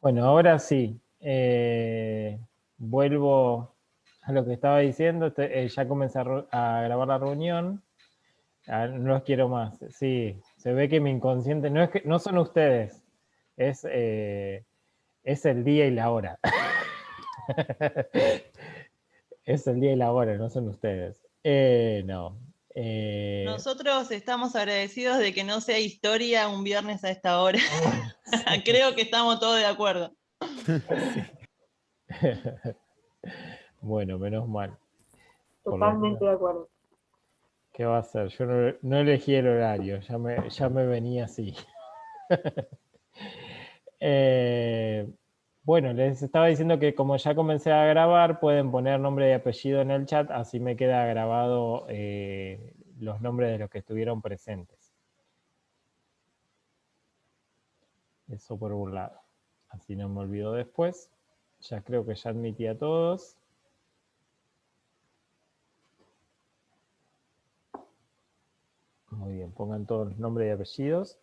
Bueno, ahora sí. Vuelvo a lo que estaba diciendo. Ya comencé a grabar la reunión. No los quiero más. Sí, se ve que mi inconsciente no es que no son ustedes. Es, es el día y la hora. Es el día y la hora, no son ustedes. No. Nosotros estamos agradecidos de que no sea historia un viernes a esta hora. Sí. Creo que estamos todos de acuerdo. Sí. Bueno, menos mal. Por lo menos. Totalmente de acuerdo. ¿Qué va a hacer? Yo no elegí el horario, ya me venía así. Bueno, les estaba diciendo que como ya comencé a grabar, pueden poner nombre y apellido en el chat, así me queda grabado los nombres de los que estuvieron presentes. Eso por un lado. Así no me olvido después. Ya creo que ya admití a todos. Muy bien, pongan todos los nombres y apellidos.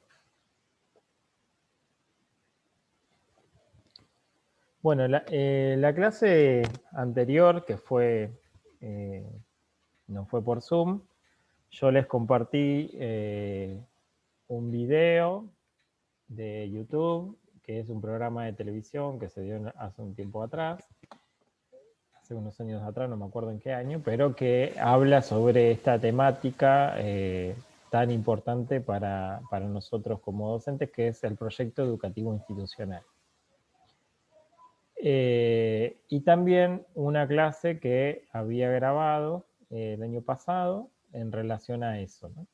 Bueno, la clase anterior, que fue, no fue por Zoom, yo les compartí un video de YouTube, que es un programa de televisión que se dio hace un tiempo atrás, hace unos años atrás, no me acuerdo en qué año, pero que habla sobre esta temática tan importante para nosotros como docentes, que es el proyecto educativo institucional. Y también una clase que había grabado el año pasado en relación a eso, ¿no?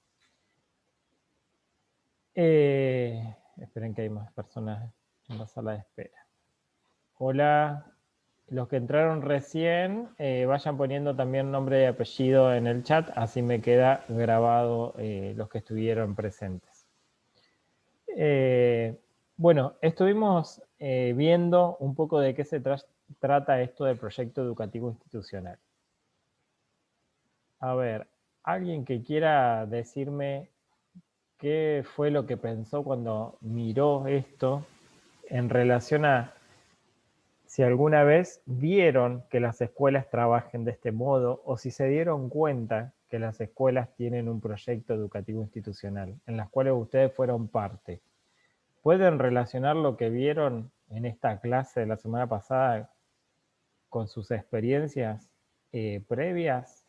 Esperen que hay más personas en la sala de espera. Hola, los que entraron recién, vayan poniendo también nombre y apellido en el chat, así me queda grabado los que estuvieron presentes. Bueno, estuvimos viendo un poco de qué se trata esto del proyecto educativo institucional. A ver, alguien que quiera decirme qué fue lo que pensó cuando miró esto en relación a si alguna vez vieron que las escuelas trabajen de este modo o si se dieron cuenta que las escuelas tienen un proyecto educativo institucional en las cuales ustedes fueron parte. ¿Pueden relacionar lo que vieron en esta clase de la semana pasada con sus experiencias previas?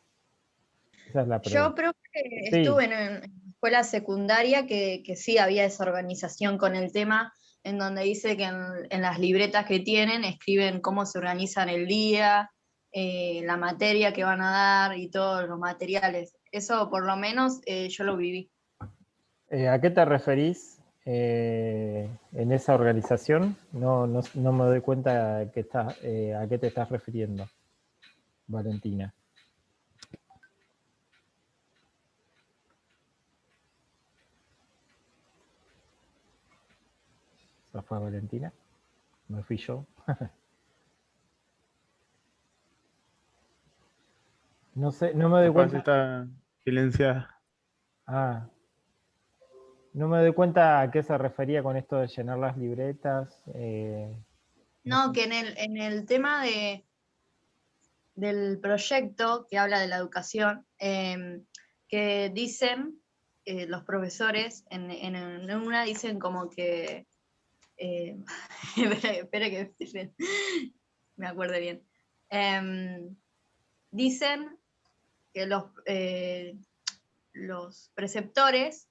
Esa es la pregunta. Yo creo que Sí, estuve en escuela secundaria que sí había desorganización con el tema, en donde dice que en las libretas que tienen escriben cómo se organizan el día, la materia que van a dar y todos los materiales. Eso por lo menos yo lo viví. ¿a qué te referís en esa organización? No me doy cuenta a qué te estás refiriendo, Valentina. ¿Esa fue Valentina? ¿Me fui yo? No sé, no me doy Capaz cuenta. está silenciada. Ah, no me doy cuenta a qué se refería con esto de llenar las libretas. No No, sé. que en el tema del proyecto que habla de la educación, que dicen los profesores, en una dicen como que, espera que me acuerde bien. Dicen que los preceptores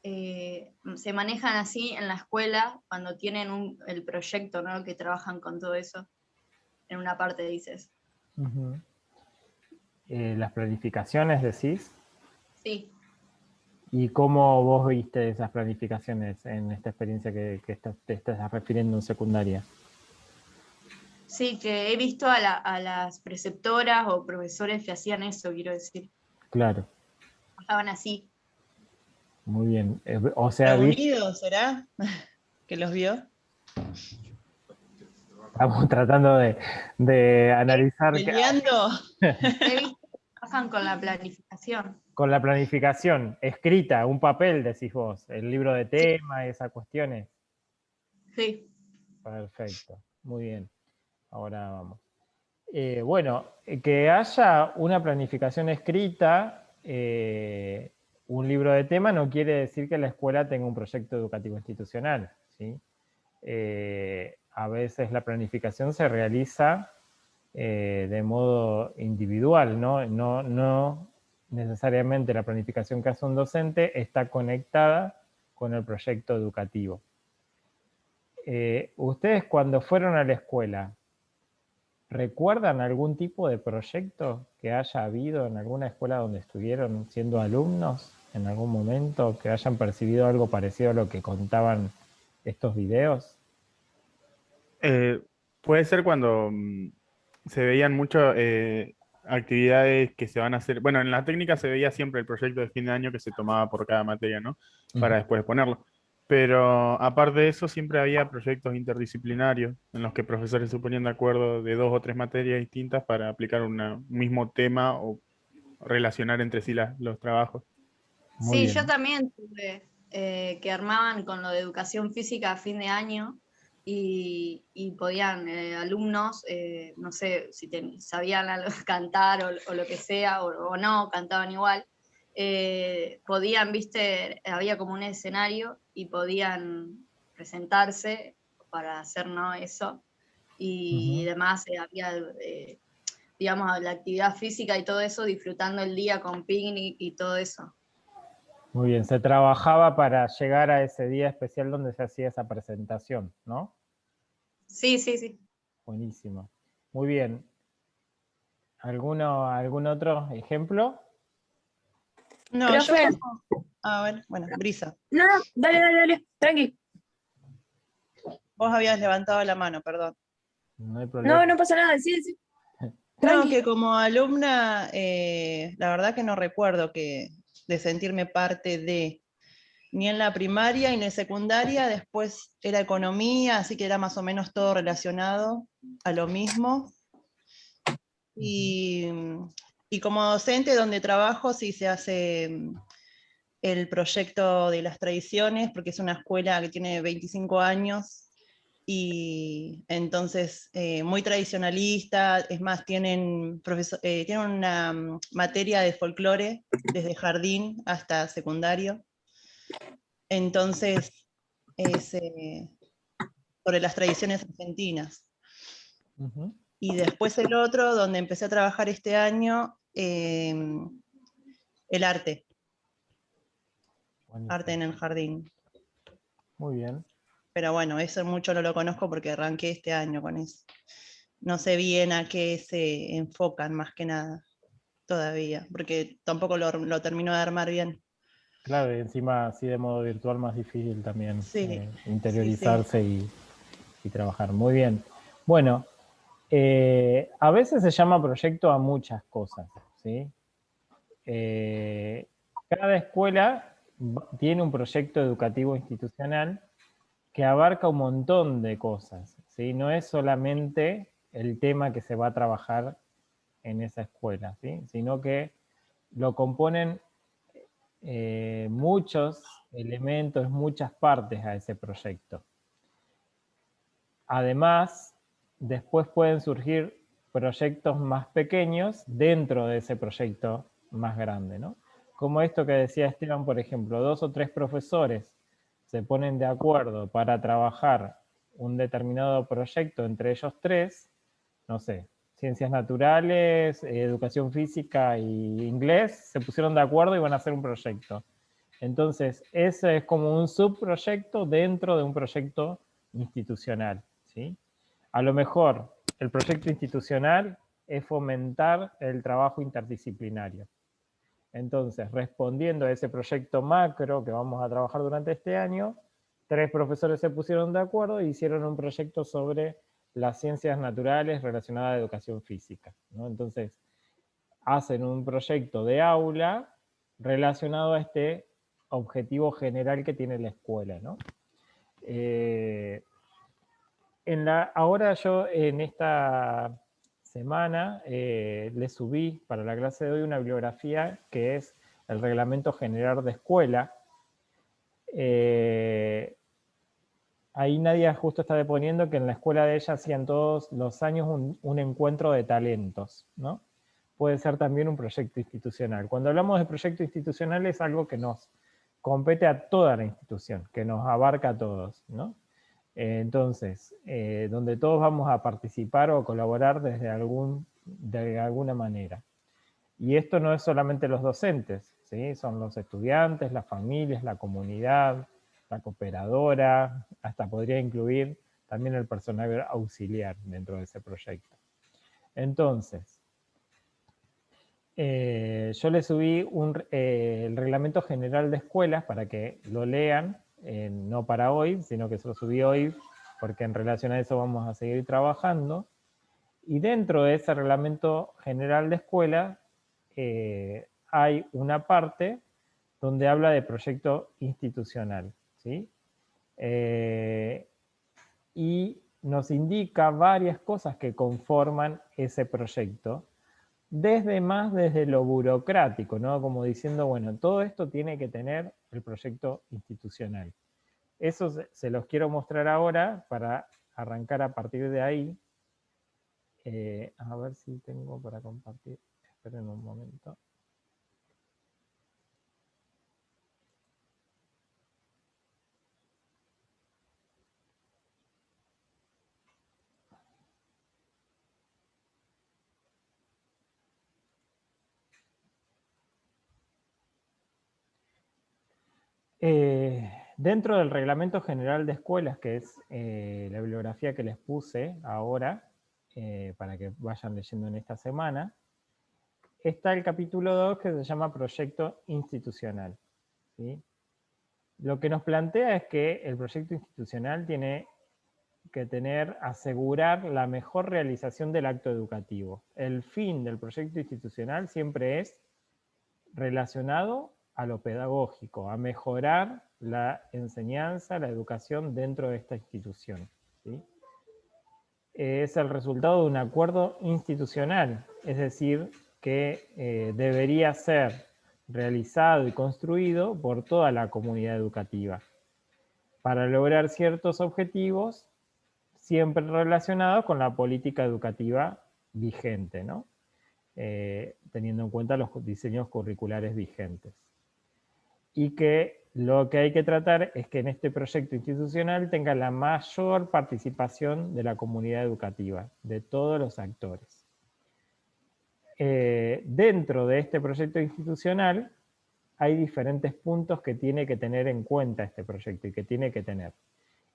se manejan así en la escuela cuando tienen el proyecto, ¿no? Que trabajan con todo eso. En una parte dices. Uh-huh. Las planificaciones, decís. Sí. ¿Y cómo vos viste esas planificaciones en esta experiencia que te estás refiriendo en secundaria? Sí, que he visto a las preceptoras o profesores que hacían eso, quiero decir. Claro. Estaban así. Muy bien. O sea, ¿Reunidos será? ¿Que los vio? estamos tratando de analizar ¿Peleando? He visto que trabajan con la planificación. con la planificación escrita, un papel, decís vos, el libro de Sí, tema, esas cuestiones. sí. Perfecto, muy bien. Ahora vamos. Bueno, que haya una planificación escrita, un libro de tema, no quiere decir que la escuela tenga un proyecto educativo institucional, ¿sí? A veces la planificación se realiza de modo individual, ¿no? No necesariamente la planificación que hace un docente está conectada con el proyecto educativo. Ustedes cuando fueron a la escuela, ¿recuerdan algún tipo de proyecto que haya habido en alguna escuela donde estuvieron siendo alumnos en algún momento, que hayan percibido algo parecido a lo que contaban estos videos? Puede ser cuando se veían muchas actividades que se van a hacer. Bueno, en la técnica se veía siempre el proyecto de fin de año que se tomaba por cada materia, ¿no? Para después exponerlo. Pero aparte de eso, siempre había proyectos interdisciplinarios en los que profesores se ponían de acuerdo de 2 o 3 materias distintas para aplicar un mismo tema o relacionar entre sí los trabajos. Muy Sí, bien. yo también tuve que armaban con lo de educación física a fin de año y podían alumnos, no sé si sabían cantar o lo que sea, o no, cantaban igual, podían, viste, había como un escenario y podían presentarse para hacer, ¿no? Eso. Y demás, había, digamos, la actividad física y todo eso, disfrutando el día con picnic y todo eso. Muy bien, se trabajaba para llegar a ese día especial donde se hacía esa presentación, ¿no? Sí, sí, sí. Buenísimo. Muy bien. ¿Algún otro ejemplo? No, yo Profe, a ver, bueno, Brisa, no, dale, tranqui. vos habías levantado la mano, perdón. No hay problema. No, no pasa nada, sí. No, Tranqui. que como alumna, la verdad que no recuerdo de sentirme parte de, ni en la primaria y en la secundaria, después era economía, así que era más o menos todo relacionado a lo mismo. Y como docente donde trabajo sí se hace el proyecto de las tradiciones, porque es una escuela que tiene 25 años, y entonces muy tradicionalista, es más, tienen una materia de folclore desde jardín hasta secundario, entonces es sobre las tradiciones argentinas. Y después el otro, donde empecé a trabajar este año, el arte. Buenísimo. Arte en el jardín. Muy bien. Pero bueno, eso mucho no lo conozco porque arranqué este año con eso. No sé bien a qué se enfocan más que nada todavía, porque tampoco lo termino de armar bien. Claro, y encima así de modo virtual más difícil también Sí, interiorizarse y trabajar. Muy bien. Bueno, a veces se llama proyecto a muchas cosas, ¿sí? Cada escuela tiene un proyecto educativo institucional que abarca un montón de cosas, ¿sí? No es solamente el tema que se va a trabajar en esa escuela, ¿sí? Sino que lo componen muchos elementos, muchas partes a ese proyecto. Además, después pueden surgir proyectos más pequeños dentro de ese proyecto más grande, ¿no? Como esto que decía Esteban, por ejemplo, 2 o 3 profesores se ponen de acuerdo para trabajar un determinado proyecto entre ellos 3, no sé, ciencias naturales, educación física y inglés, se pusieron de acuerdo y van a hacer un proyecto. Entonces, ese es como un subproyecto dentro de un proyecto institucional, ¿sí? A lo mejor el proyecto institucional es fomentar el trabajo interdisciplinario. Entonces, respondiendo a ese proyecto macro que vamos a trabajar durante este año, 3 profesores se pusieron de acuerdo e hicieron un proyecto sobre las ciencias naturales relacionadas a educación física, ¿no? Entonces, hacen un proyecto de aula relacionado a este objetivo general que tiene la escuela, ¿no? Ahora yo en esta semana le subí para la clase de hoy una bibliografía que es el Reglamento General de Escuela. ahí Nadia justo está poniendo que en la escuela de ella hacían todos los años un encuentro de talentos, ¿no? Puede ser también un proyecto institucional. Cuando hablamos de proyecto institucional es algo que nos compete a toda la institución, que nos abarca a todos, ¿no? Entonces, donde todos vamos a participar o colaborar de alguna manera. Y esto no es solamente los docentes, ¿sí? Son los estudiantes, las familias, la comunidad, la cooperadora, hasta podría incluir también el personal auxiliar dentro de ese proyecto. Entonces, yo le subí el reglamento general de escuelas para que lo lean, no para hoy, sino que se lo subí hoy porque en relación a eso vamos a seguir trabajando. Y dentro de ese reglamento general de escuelas hay una parte donde habla de proyecto institucional, ¿sí? Y nos indica varias cosas que conforman ese proyecto, desde lo burocrático, ¿no? Como diciendo, bueno, todo esto tiene que tener el proyecto institucional. Eso se los quiero mostrar ahora para arrancar a partir de ahí. A ver si tengo para compartir. Esperen un momento. Dentro del Reglamento General de Escuelas, que es la bibliografía que les puse ahora, para que vayan leyendo en esta semana, está el capítulo 2 que se llama Proyecto Institucional, ¿sí? Lo que nos plantea es que el proyecto institucional tiene que asegurar la mejor realización del acto educativo. El fin del proyecto institucional siempre es relacionado a lo pedagógico, a mejorar la enseñanza, la educación dentro de esta institución, ¿sí? Es el resultado de un acuerdo institucional, es decir, que debería ser realizado y construido por toda la comunidad educativa para lograr ciertos objetivos siempre relacionados con la política educativa vigente, ¿no? Teniendo en cuenta los diseños curriculares vigentes. Y que lo que hay que tratar es que en este proyecto institucional tenga la mayor participación de la comunidad educativa, de todos los actores. Dentro de este proyecto institucional hay diferentes puntos que tiene que tener en cuenta este proyecto y que tiene que tener.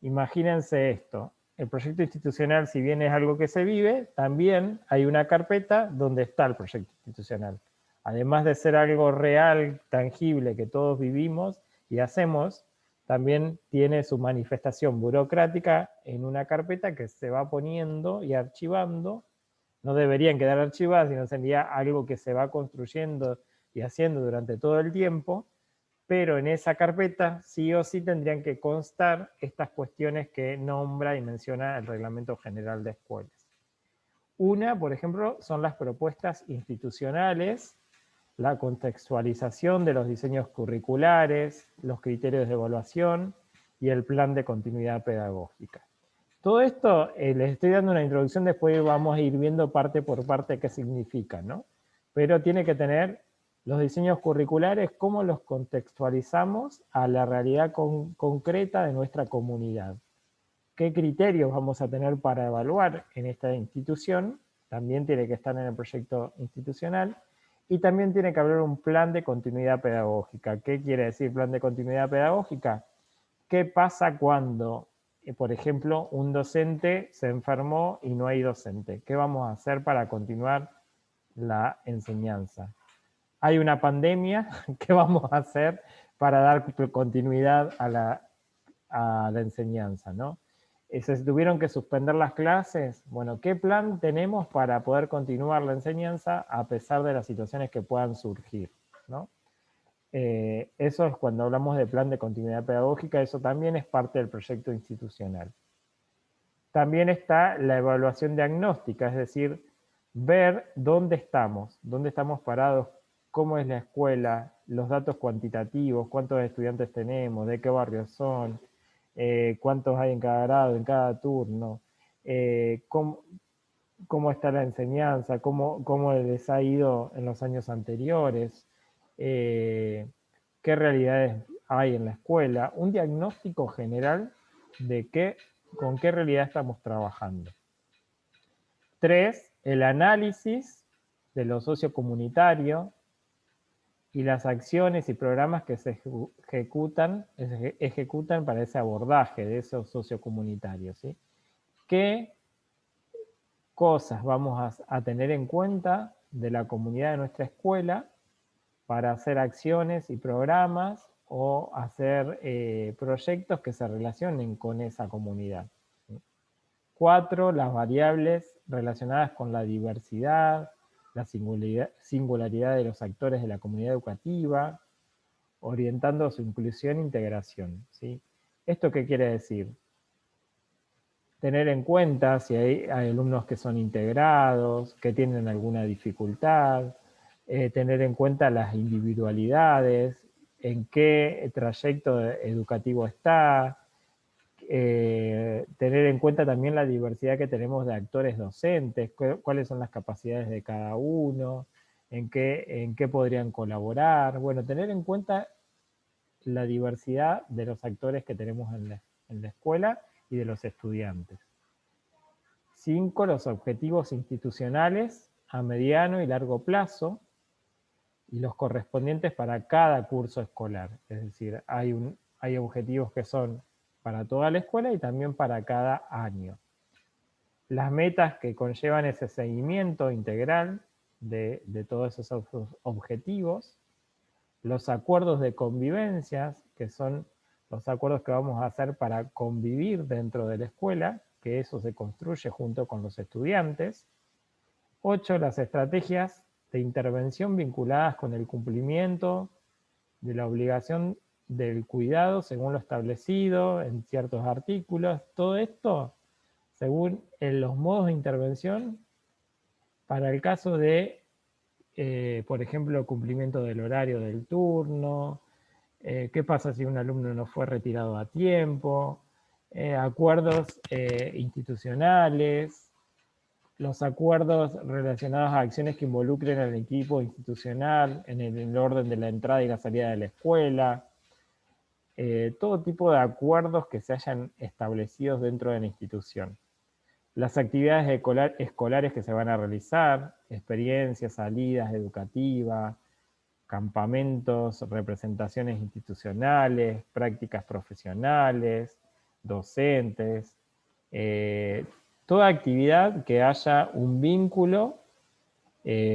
Imagínense esto, el proyecto institucional, si bien es algo que se vive, también hay una carpeta donde está el proyecto institucional. Además de ser algo real, tangible, que todos vivimos y hacemos, también tiene su manifestación burocrática en una carpeta que se va poniendo y archivando. No deberían quedar archivadas, sino sería algo que se va construyendo y haciendo durante todo el tiempo, pero en esa carpeta sí o sí tendrían que constar estas cuestiones que nombra y menciona el Reglamento General de Escuelas. Una, por ejemplo, son las propuestas institucionales, la contextualización de los diseños curriculares, los criterios de evaluación y el plan de continuidad pedagógica. Todo esto les estoy dando una introducción, después vamos a ir viendo parte por parte qué significa, ¿no? Pero tiene que tener los diseños curriculares, cómo los contextualizamos a la realidad concreta de nuestra comunidad. ¿Qué criterios vamos a tener para evaluar en esta institución? También tiene que estar en el proyecto institucional. Y también tiene que haber un plan de continuidad pedagógica. ¿Qué quiere decir plan de continuidad pedagógica? ¿Qué pasa cuando, por ejemplo, un docente se enfermó y no hay docente? ¿Qué vamos a hacer para continuar la enseñanza? Hay una pandemia, ¿qué vamos a hacer para dar continuidad a la enseñanza, ¿no? Se tuvieron que suspender las clases. Bueno, ¿qué plan tenemos para poder continuar la enseñanza a pesar de las situaciones que puedan surgir, ¿no? Eso es cuando hablamos de plan de continuidad pedagógica, eso también es parte del proyecto institucional. También está la evaluación diagnóstica, es decir, ver dónde estamos parados, cómo es la escuela, los datos cuantitativos, cuántos estudiantes tenemos, de qué barrios son, cuántos hay en cada grado, en cada turno, cómo está la enseñanza, cómo les ha ido en los años anteriores, qué realidades hay en la escuela, un diagnóstico general de con qué realidad estamos trabajando. 3, el análisis de lo sociocomunitario y las acciones y programas que se ejecutan para ese abordaje de esos sociocomunitarios, ¿sí? ¿Qué cosas vamos a tener en cuenta de la comunidad de nuestra escuela para hacer acciones y programas o hacer proyectos que se relacionen con esa comunidad? 4, las variables relacionadas con la diversidad, la singularidad de los actores de la comunidad educativa, orientando su inclusión e integración, ¿sí? ¿Esto qué quiere decir? Tener en cuenta si hay alumnos que son integrados, que tienen alguna dificultad, tener en cuenta las individualidades, en qué trayecto educativo está, tener en cuenta también la diversidad que tenemos de actores docentes, cuáles son las capacidades de cada uno, en qué podrían colaborar. Bueno, tener en cuenta la diversidad de los actores que tenemos en la escuela y de los estudiantes. 5, los objetivos institucionales a mediano y largo plazo y los correspondientes para cada curso escolar. Es decir, hay objetivos que son para toda la escuela y también para cada año. Las metas que conllevan ese seguimiento integral de todos esos objetivos. Los acuerdos de convivencias, que son los acuerdos que vamos a hacer para convivir dentro de la escuela, que eso se construye junto con los estudiantes. 8, las estrategias de intervención vinculadas con el cumplimiento de la obligación del cuidado según lo establecido en ciertos artículos. Todo esto según los modos de intervención para el caso de, por ejemplo, cumplimiento del horario del turno, qué pasa si un alumno no fue retirado a tiempo, acuerdos institucionales, los acuerdos relacionados a acciones que involucren al equipo institucional en el orden de la entrada y la salida de la escuela, todo tipo de acuerdos que se hayan establecido dentro de la institución. Las actividades escolares que se van a realizar, experiencias, salidas educativas, campamentos, representaciones institucionales, prácticas profesionales, docentes, toda actividad que haya un vínculo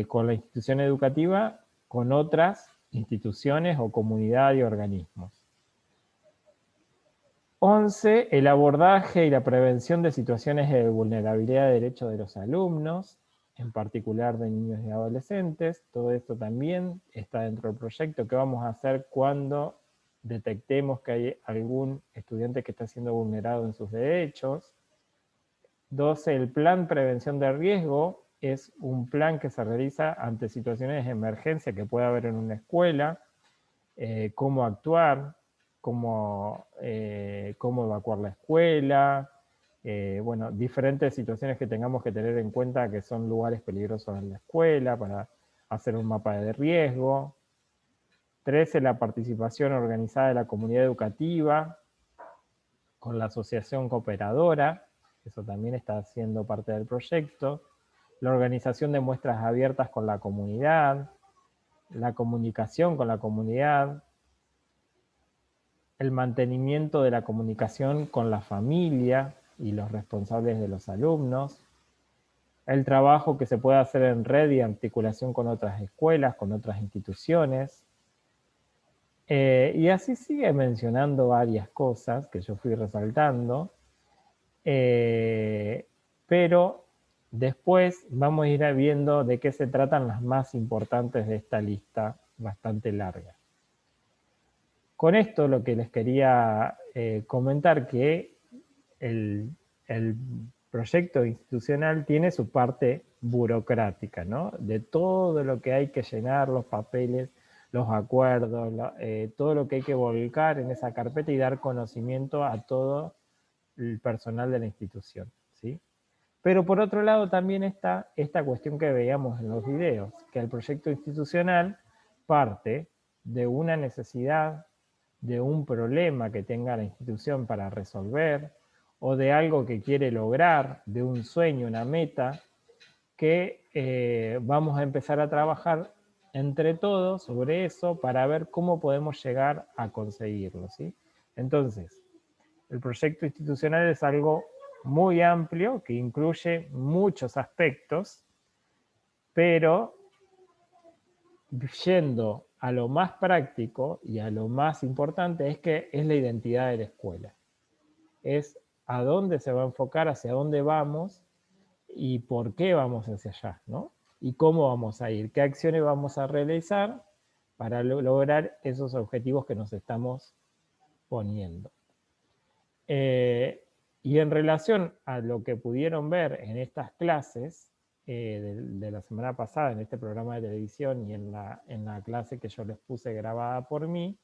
con la institución educativa, con otras instituciones o comunidad y organismos. 11, el abordaje y la prevención de situaciones de vulnerabilidad de derechos de los alumnos, en particular de niños y adolescentes. Todo esto también está dentro del proyecto. ¿Qué vamos a hacer cuando detectemos que hay algún estudiante que está siendo vulnerado en sus derechos? 12, el plan prevención de riesgo es un plan que se realiza ante situaciones de emergencia que pueda haber en una escuela, cómo actuar, cómo evacuar la escuela, bueno, diferentes situaciones que tengamos que tener en cuenta que son lugares peligrosos en la escuela para hacer un mapa de riesgo. 13, la participación organizada de la comunidad educativa con la asociación cooperadora, eso también está siendo parte del proyecto. La organización de muestras abiertas con la comunidad, la comunicación con la comunidad, el mantenimiento de la comunicación con la familia y los responsables de los alumnos, el trabajo que se puede hacer en red y articulación con otras escuelas, con otras instituciones, y así sigue mencionando varias cosas que yo fui resaltando, pero después vamos a ir viendo de qué se tratan las más importantes de esta lista bastante larga. Con esto lo que les quería comentar que el proyecto institucional tiene su parte burocrática, ¿no? De todo lo que hay que llenar, los papeles, los acuerdos, todo lo que hay que volcar en esa carpeta y dar conocimiento a todo el personal de la institución, ¿sí? Pero por otro lado también está esta cuestión que veíamos en los videos, que el proyecto institucional parte de una necesidad, de un problema que tenga la institución para resolver, o de algo que quiere lograr, de un sueño, una meta, que vamos a empezar a trabajar entre todos sobre eso para ver cómo podemos llegar a conseguirlo, ¿sí? Entonces, el proyecto institucional es algo muy amplio que incluye muchos aspectos, pero yendo a lo más práctico y a lo más importante es que es la identidad de la escuela. Es a dónde se va a enfocar, hacia dónde vamos y por qué vamos hacia allá, ¿no? Y cómo vamos a ir, qué acciones vamos a realizar para lograr esos objetivos que nos estamos poniendo. Y en relación a lo que pudieron ver en estas clases de la semana pasada, en este programa de televisión y en la clase que yo les puse grabada por mí,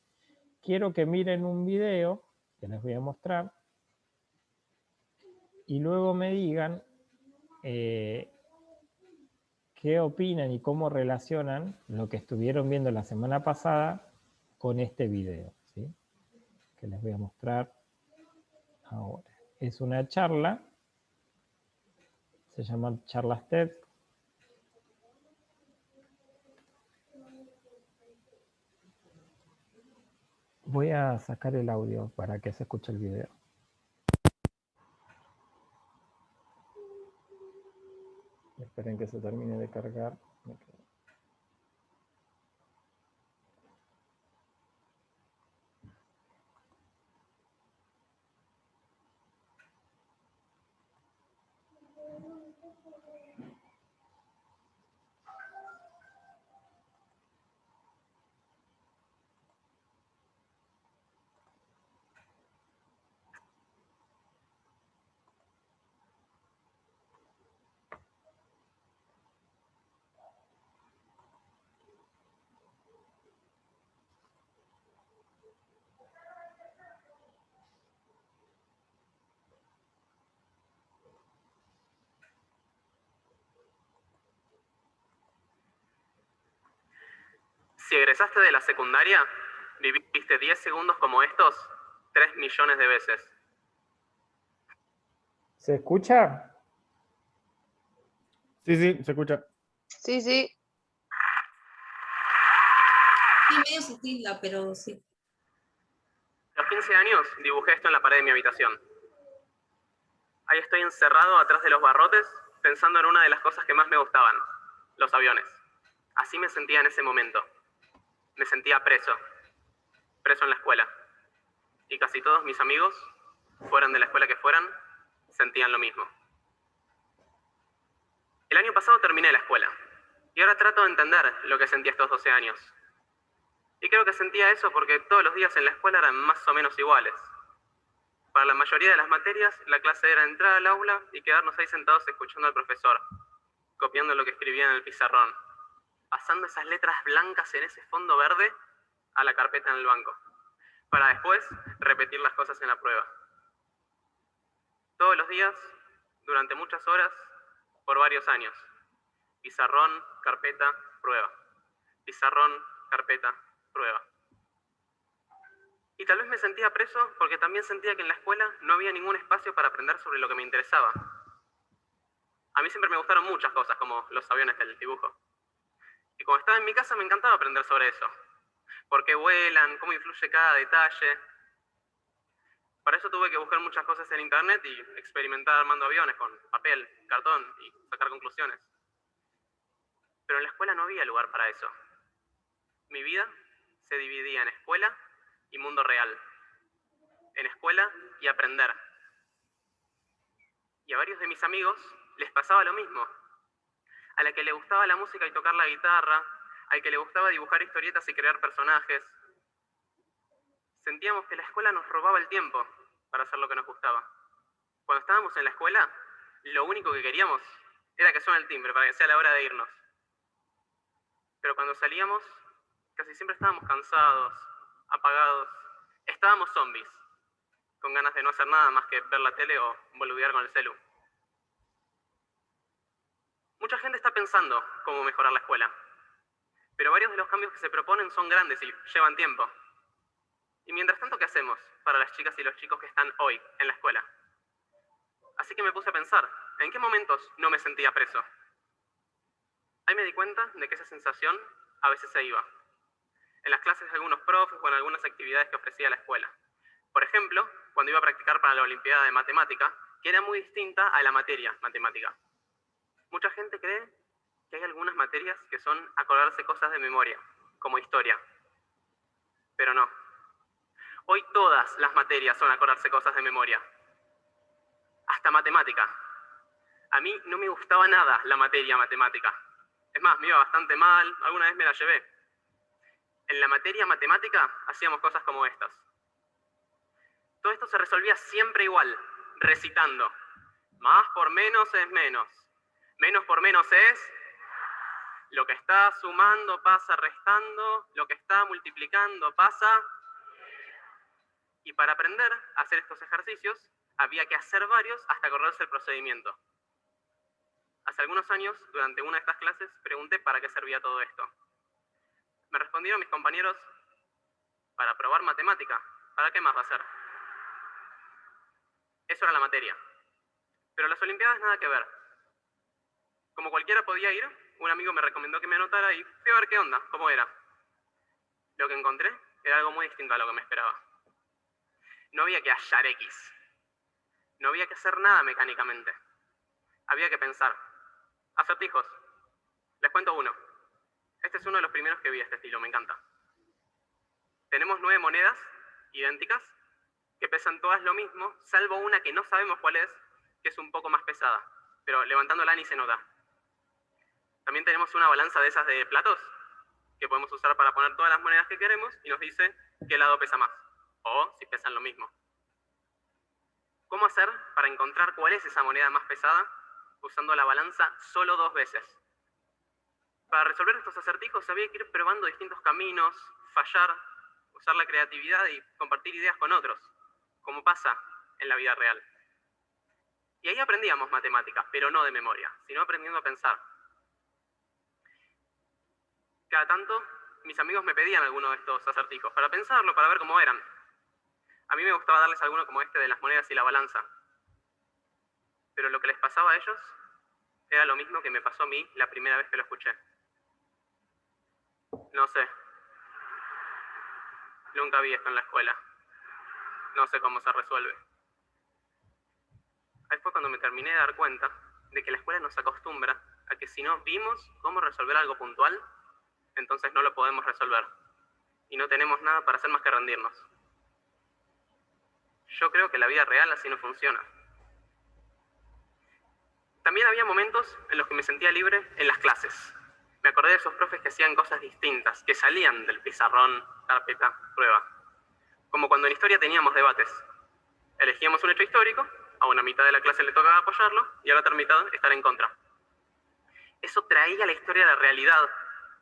quiero que miren un video que les voy a mostrar y luego me digan qué opinan y cómo relacionan lo que estuvieron viendo la semana pasada con este video, ¿sí? Que les voy a mostrar ahora. Es una charla, se llama Charlas TED. Voy a sacar el audio para que se escuche el video. Esperen que se termine de cargar. Si egresaste de la secundaria, viviste 10 segundos como estos 3 millones de veces. ¿Se escucha? Sí, sí, se escucha. Sí, sí. Sí, medio se tilda, pero sí. A los 15 años dibujé esto en la pared de mi habitación. Ahí estoy encerrado atrás de los barrotes, pensando en una de las cosas que más me gustaban, los aviones. Así me sentía en ese momento. Me sentía preso. Preso en la escuela. Y casi todos mis amigos, fueran de la escuela que fueran, sentían lo mismo. El año pasado terminé la escuela. Y ahora trato de entender lo que sentía estos 12 años. Y creo que sentía eso porque todos los días en la escuela eran más o menos iguales. Para la mayoría de las materias, la clase era entrar al aula y quedarnos ahí sentados escuchando al profesor, copiando lo que escribía en el pizarrón, pasando esas letras blancas en ese fondo verde a la carpeta en el banco, para después repetir las cosas en la prueba. Todos los días, durante muchas horas, por varios años. Pizarrón, carpeta, prueba. Pizarrón, carpeta, prueba. Y tal vez me sentía preso porque también sentía que en la escuela no había ningún espacio para aprender sobre lo que me interesaba. A mí siempre me gustaron muchas cosas, como los aviones del dibujo. Y cuando estaba en mi casa me encantaba aprender sobre eso. Por qué vuelan, cómo influye cada detalle. Para eso tuve que buscar muchas cosas en internet y experimentar armando aviones con papel, cartón y sacar conclusiones. Pero en la escuela no había lugar para eso. Mi vida se dividía en escuela y mundo real. En escuela y aprender. Y a varios de mis amigos les pasaba lo mismo. A la que le gustaba la música y tocar la guitarra, al que le gustaba dibujar historietas y crear personajes. Sentíamos que la escuela nos robaba el tiempo para hacer lo que nos gustaba. Cuando estábamos en la escuela, lo único que queríamos era que suene el timbre para que sea la hora de irnos. Pero cuando salíamos, Casi siempre estábamos cansados, apagados, estábamos zombies, con ganas de no hacer nada más que ver la tele o boludear con el celu. Mucha gente está pensando cómo mejorar la escuela, pero varios de los cambios que se proponen son grandes y llevan tiempo. Y mientras tanto, ¿qué hacemos para las chicas y los chicos que están hoy en la escuela? Así que me puse a pensar, ¿en qué momentos no me sentía preso? Ahí me di cuenta de que esa sensación a veces se iba. En las clases de algunos profes o en algunas actividades que ofrecía la escuela. Por ejemplo, cuando iba a practicar para la Olimpiada de Matemática, que era muy distinta a la materia matemática. Mucha gente cree que hay algunas materias que son acordarse cosas de memoria, como historia. Pero no. Hoy todas las materias son acordarse cosas de memoria. Hasta matemática. A mí no me gustaba nada la materia matemática. Es más, me iba bastante mal, alguna vez me la llevé. En la materia matemática hacíamos cosas como estas. Todo esto se resolvía siempre igual, recitando. Más por menos es menos. Menos por menos es... Lo que está sumando pasa restando, lo que está multiplicando pasa... Y para aprender a hacer estos ejercicios, había que hacer varios hasta acordarse el procedimiento. Hace algunos años, durante una de estas clases, pregunté para qué servía todo esto. Me respondieron mis compañeros, para probar matemática. ¿Para qué más va a ser? Eso era la materia. Pero las Olimpiadas nada que ver. Como cualquiera podía ir, un amigo me recomendó que me anotara y fui a ver qué onda, cómo era. Lo que encontré era algo muy distinto a lo que me esperaba. No había que hallar X. No había que hacer nada mecánicamente. Había que pensar. Acertijos. Les cuento uno. Este es uno de los primeros que vi de este estilo, me encanta. Tenemos 9 monedas idénticas que pesan todas lo mismo, salvo una que no sabemos cuál es, que es un poco más pesada, pero levantándola ni se nota. También tenemos una balanza de esas de platos que podemos usar para poner todas las monedas que queremos y nos dice qué lado pesa más, o si pesan lo mismo. ¿Cómo hacer para encontrar cuál es esa moneda más pesada usando la balanza solo 2 veces? Para resolver estos acertijos había que ir probando distintos caminos, fallar, usar la creatividad y compartir ideas con otros, como pasa en la vida real. Y ahí aprendíamos matemáticas, pero no de memoria, sino aprendiendo a pensar. Cada tanto, mis amigos me pedían alguno de estos acertijos para pensarlo, para ver cómo eran. A mí me gustaba darles alguno como este de las monedas y la balanza. Pero lo que les pasaba a ellos era lo mismo que me pasó a mí la primera vez que lo escuché. No sé. Nunca vi esto en la escuela. No sé cómo se resuelve. Ahí fue cuando me terminé de dar cuenta de que la escuela nos acostumbra a que si no vimos cómo resolver algo puntual, entonces no lo podemos resolver. Y no tenemos nada para hacer más que rendirnos. Yo creo que la vida real así no funciona. También había momentos en los que me sentía libre en las clases. Me acordé de esos profes que hacían cosas distintas, que salían del pizarrón, carpeta, prueba. Como cuando en historia teníamos debates. Elegíamos un hecho histórico, a una mitad de la clase le tocaba apoyarlo y a la otra mitad estar en contra. Eso traía la historia a la realidad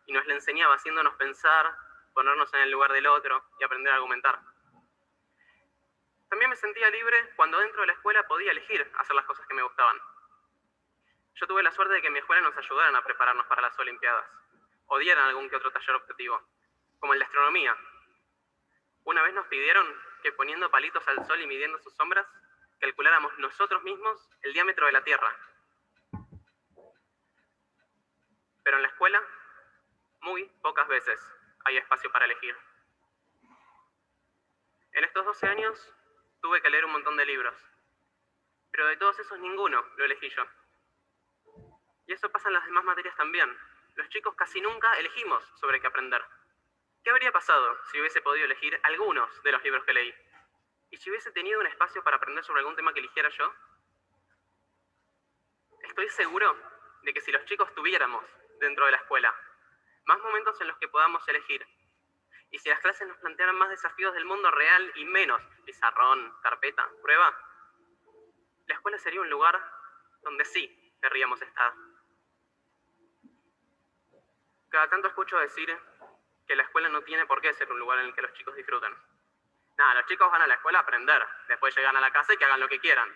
y nos la enseñaba haciéndonos pensar, ponernos en el lugar del otro y aprender a argumentar. También me sentía libre cuando dentro de la escuela podía elegir hacer las cosas que me gustaban. Yo tuve la suerte de que en mi escuela nos ayudaran a prepararnos para las Olimpiadas, o dieran algún que otro taller optativo, como el de astronomía. Una vez nos pidieron que poniendo palitos al sol y midiendo sus sombras, calculáramos nosotros mismos el diámetro de la Tierra. Pero en la escuela, muy pocas veces hay espacio para elegir. En estos 12 años tuve que leer un montón de libros, pero de todos esos ninguno lo elegí yo. Y eso pasa en las demás materias también. Los chicos casi nunca elegimos sobre qué aprender. ¿Qué habría pasado si hubiese podido elegir algunos de los libros que leí? ¿Y si hubiese tenido un espacio para aprender sobre algún tema que eligiera yo? Estoy seguro de que si los chicos tuviéramos dentro de la escuela más momentos en los que podamos elegir, y si las clases nos plantearan más desafíos del mundo real y menos pizarrón, carpeta, prueba, la escuela sería un lugar donde sí querríamos estar. Cada tanto escucho decir que la escuela no tiene por qué ser un lugar en el que los chicos disfruten. Nada, los chicos van a la escuela a aprender, después llegan a la casa y que hagan lo que quieran.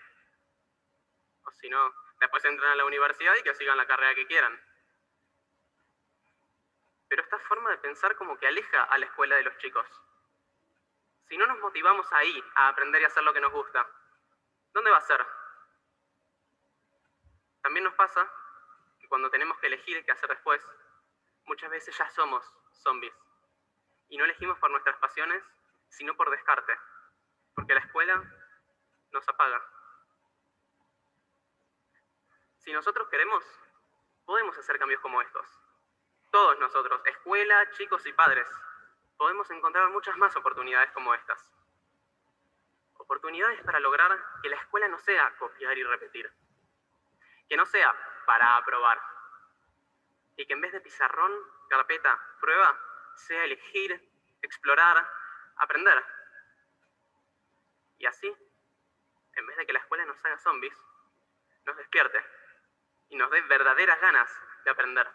O si no, después entran a la universidad y que sigan la carrera que quieran. Pero esta forma de pensar como que aleja a la escuela de los chicos. Si no nos motivamos ahí a aprender y hacer lo que nos gusta, ¿dónde va a ser? También nos pasa que cuando tenemos que elegir qué hacer después, muchas veces ya somos zombies. Y no elegimos por nuestras pasiones, sino por descarte. Porque la escuela nos apaga. Si nosotros queremos, podemos hacer cambios como estos. Todos nosotros, escuela, chicos y padres, podemos encontrar muchas más oportunidades como estas. Oportunidades para lograr que la escuela no sea copiar y repetir. Que no sea para aprobar. Y que en vez de pizarrón, carpeta, prueba, sea elegir, explorar, aprender. Y así, en vez de que la escuela nos haga zombies, nos despierte y nos dé verdaderas ganas de aprender.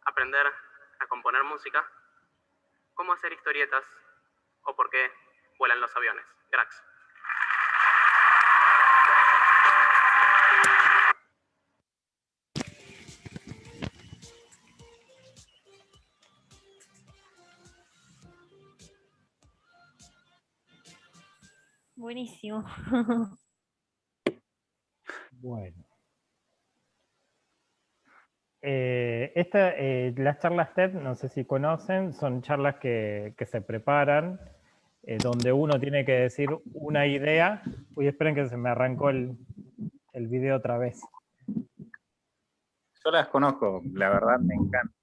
Aprender a componer música, cómo hacer historietas o por qué vuelan los aviones. Gracias. Buenísimo. Bueno. Las charlas TED, no sé si conocen, son charlas que se preparan, donde uno tiene que decir una idea. Uy, esperen que se me arrancó el video otra vez. Yo las conozco, la verdad me encanta.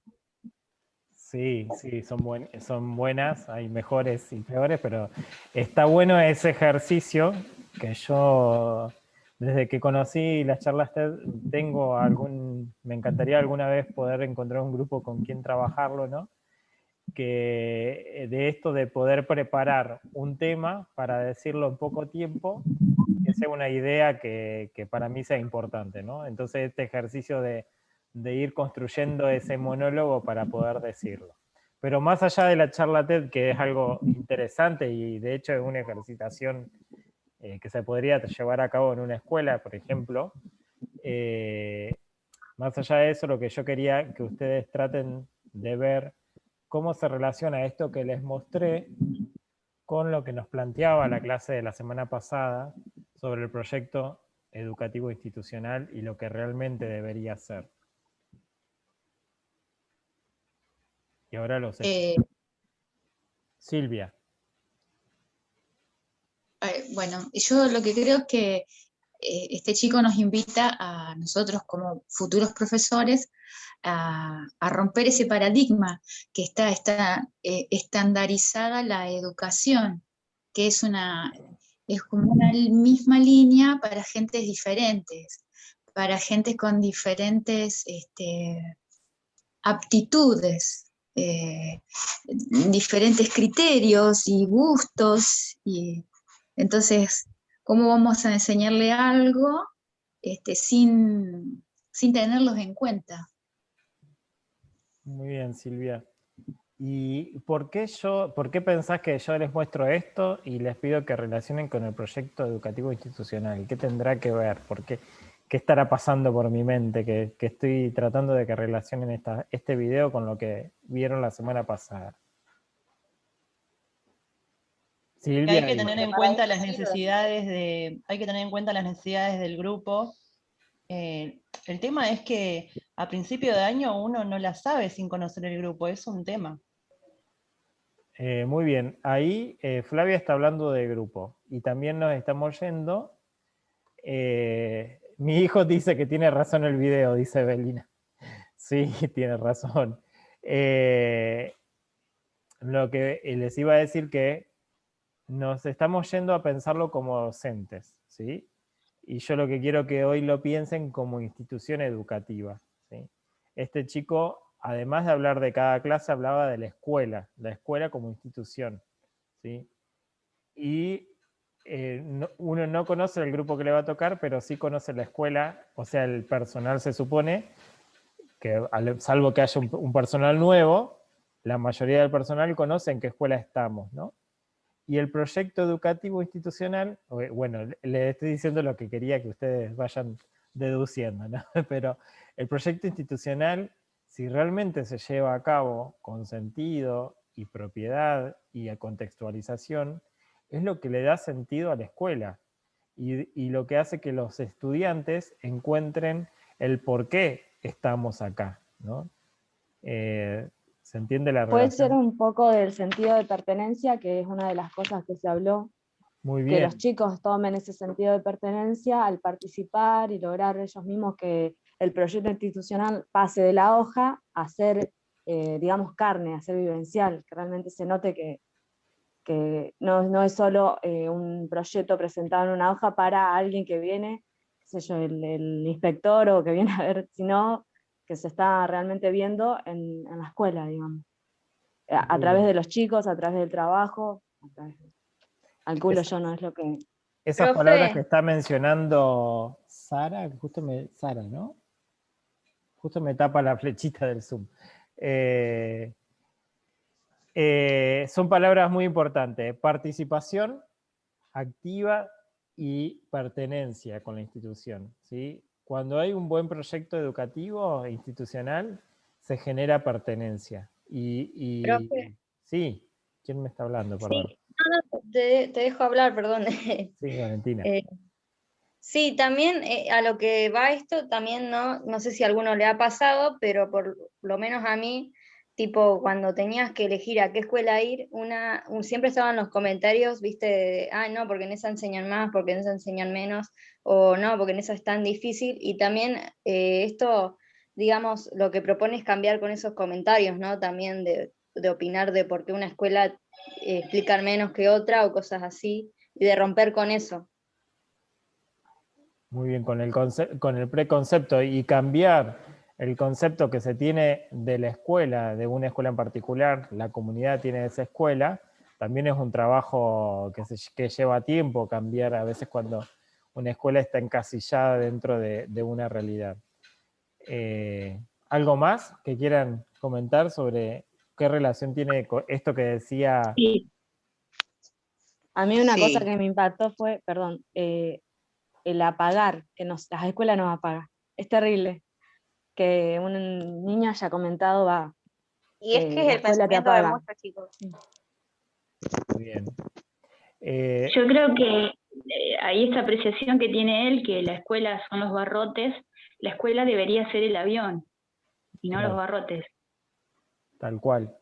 Sí, son buenas, hay mejores y peores, pero está bueno ese ejercicio que yo, desde que conocí las charlas TED, me encantaría alguna vez poder encontrar un grupo con quien trabajarlo, ¿no? Que de esto de poder preparar un tema para decirlo en poco tiempo, que sea una idea que para mí sea importante, ¿no? Entonces este ejercicio de ir construyendo ese monólogo para poder decirlo. Pero más allá de la charla TED, que es algo interesante y de hecho es una ejercitación que se podría llevar a cabo en una escuela, por ejemplo, más allá de eso, lo que yo quería que ustedes traten de ver cómo se relaciona esto que les mostré con lo que nos planteaba la clase de la semana pasada sobre el proyecto educativo institucional y lo que realmente debería ser. Y ahora lo sé. Silvia. Bueno, yo lo que creo es que este chico nos invita a nosotros como futuros profesores a romper ese paradigma que está estandarizada la educación, que es como una misma línea para gentes diferentes, para gente con diferentes aptitudes, diferentes criterios y gustos, y entonces, ¿cómo vamos a enseñarle algo sin tenerlos en cuenta? Muy bien, Silvia. ¿Y por qué pensás que yo les muestro esto y les pido que relacionen con el proyecto educativo institucional? ¿Qué tendrá que ver? ¿Qué estará pasando por mi mente? Que estoy tratando de que relacionen este video con lo que vieron la semana pasada. Silvia, hay que tener en cuenta las necesidades del grupo. El tema es que a principio de año uno no la sabe sin conocer el grupo, es un tema. Muy bien, ahí Flavia está hablando de grupo y también nos estamos yendo. Mi hijo dice que tiene razón el video, dice Belina. Sí, tiene razón. Lo que les iba a decir que nos estamos yendo a pensarlo como docentes, ¿sí? Y yo lo que quiero que hoy lo piensen como institución educativa, ¿sí? Este chico, además de hablar de cada clase, hablaba de la escuela como institución, ¿sí? Y uno no conoce el grupo que le va a tocar, pero sí conoce la escuela, o sea, el personal se supone, que salvo que haya un personal nuevo, la mayoría del personal conoce en qué escuela estamos, ¿no? Y el proyecto educativo institucional, bueno, le estoy diciendo lo que quería que ustedes vayan deduciendo, ¿no? Pero el proyecto institucional, si realmente se lleva a cabo con sentido y propiedad y a contextualización, es lo que le da sentido a la escuela y lo que hace que los estudiantes encuentren el por qué estamos acá, ¿no? ¿Se entiende la Puede ser relación? un poco del sentido de pertenencia, que es una de las cosas que se habló, Muy que los bien, chicos tomen ese sentido de pertenencia al participar y lograr ellos mismos que el proyecto institucional pase de la hoja a ser, digamos, carne, a ser vivencial, que realmente se note que no es solo un proyecto presentado en una hoja para alguien que viene, qué sé yo, el inspector o que viene a ver, sino que se está realmente viendo en la escuela, digamos. A muy través bien. de los chicos, a través del trabajo, calculo yo, no es lo que... Esas Profe. palabras que está mencionando Sara, Sara, ¿no? Justo me tapa la flechita del Zoom. Son palabras muy importantes. Participación activa y pertenencia con la institución, ¿sí? Cuando hay un buen proyecto educativo institucional, se genera pertenencia. Profe. Sí, ¿quién me está hablando? Perdón. Sí, no, te dejo hablar, perdón. Sí, Valentina. Sí, también a lo que va esto, también no sé si a alguno le ha pasado, pero por lo menos a mí, tipo, cuando tenías que elegir a qué escuela ir, siempre estaban los comentarios, viste, no, porque en esa enseñan más, porque en esa enseñan menos, o no, porque en esa es tan difícil, y también esto, digamos, lo que propone es cambiar con esos comentarios, ¿no? También de opinar de por qué una escuela explicar menos que otra o cosas así, y de romper con eso. Muy bien, con el preconcepto y cambiar el concepto que se tiene de la escuela, de una escuela en particular, la comunidad tiene esa escuela, también es un trabajo que lleva tiempo cambiar a veces cuando una escuela está encasillada dentro de una realidad. ¿Algo más que quieran comentar sobre qué relación tiene con esto que decía? Sí. A mí una cosa Sí. que me impactó fue, perdón, el apagar, que las escuelas nos apagan. Es terrible que un niño haya comentado, Y es que es la el escuela te pensamiento de apaga. muchos chicos. Muy bien. Yo creo que ahí esta apreciación que tiene él, que la escuela son los barrotes, la escuela debería ser el avión y no Claro. los barrotes. Tal cual.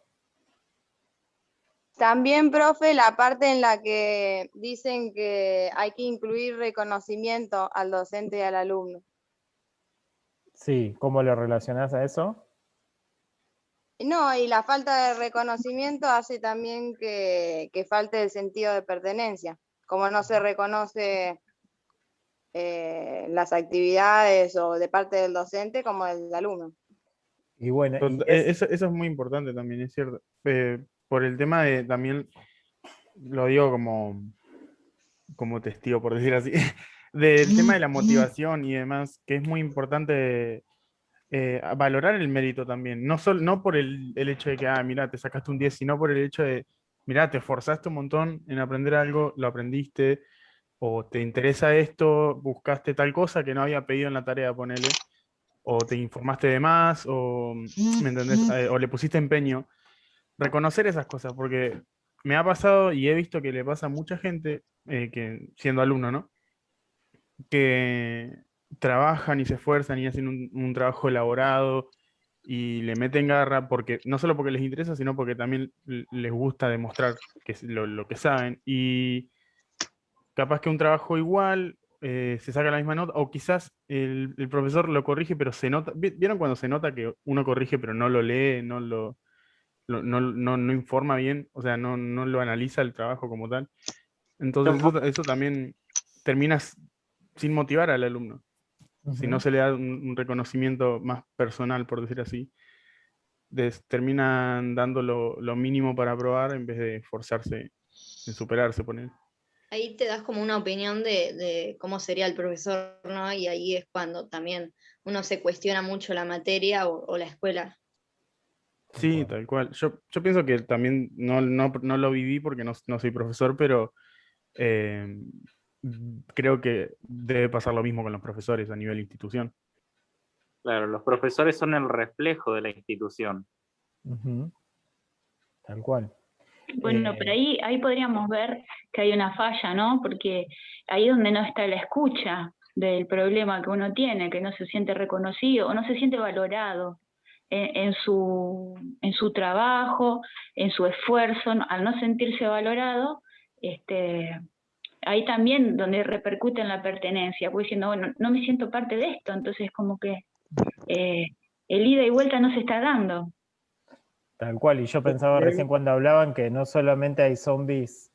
También, profe, la parte en la que dicen que hay que incluir reconocimiento al docente y al alumno. Sí, ¿cómo lo relacionás a eso? No, y la falta de reconocimiento hace también que falte el sentido de pertenencia. Como no se reconoce las actividades o de parte del docente como del alumno. Y bueno, Eso es muy importante también, es cierto. Por el tema de también, lo digo como testigo, por decir así, del tema de la motivación y demás, que es muy importante valorar el mérito también. No por el hecho de que, mira, te sacaste un 10, sino por el hecho de, mira, te esforzaste un montón en aprender algo, lo aprendiste, o te interesa esto, buscaste tal cosa que no había pedido en la tarea, ponele, o te informaste de más, o, ¿me entendés? O le pusiste empeño. Reconocer esas cosas, porque me ha pasado y he visto que le pasa a mucha gente, que siendo alumno, ¿no? Que trabajan y se esfuerzan y hacen un trabajo elaborado y le meten garra, porque no solo porque les interesa, sino porque también les gusta demostrar que es lo que saben. Y capaz que un trabajo igual se saca la misma nota, o quizás el profesor lo corrige, pero se nota. ¿Vieron cuando se nota que uno corrige, pero no lo lee, no informa bien, o sea, no lo analiza el trabajo como tal? Entonces eso también termina sin motivar al alumno. Si no se le da un reconocimiento más personal, por decir así, terminan dando lo mínimo para aprobar en vez de esforzarse en superarse, poner. Ahí te das como una opinión de cómo sería el profesor, ¿no? Y ahí es cuando también uno se cuestiona mucho la materia o la escuela. Sí, tal cual. Yo pienso que también no lo viví porque no soy profesor, pero eh, creo que debe pasar lo mismo con los profesores a nivel institución. Claro, los profesores son el reflejo de la institución. Ujú. Tal cual. Bueno, pero ahí podríamos ver que hay una falla, ¿no? Porque ahí es donde no está la escucha del problema que uno tiene, que no se siente reconocido o no se siente valorado en su trabajo, en su esfuerzo. Al no sentirse valorado, ahí también donde repercute en la pertenencia, pues diciendo, bueno, no me siento parte de esto, entonces como que el ida y vuelta no se está dando. Tal cual, y yo pensaba recién cuando hablaban que no solamente hay zombies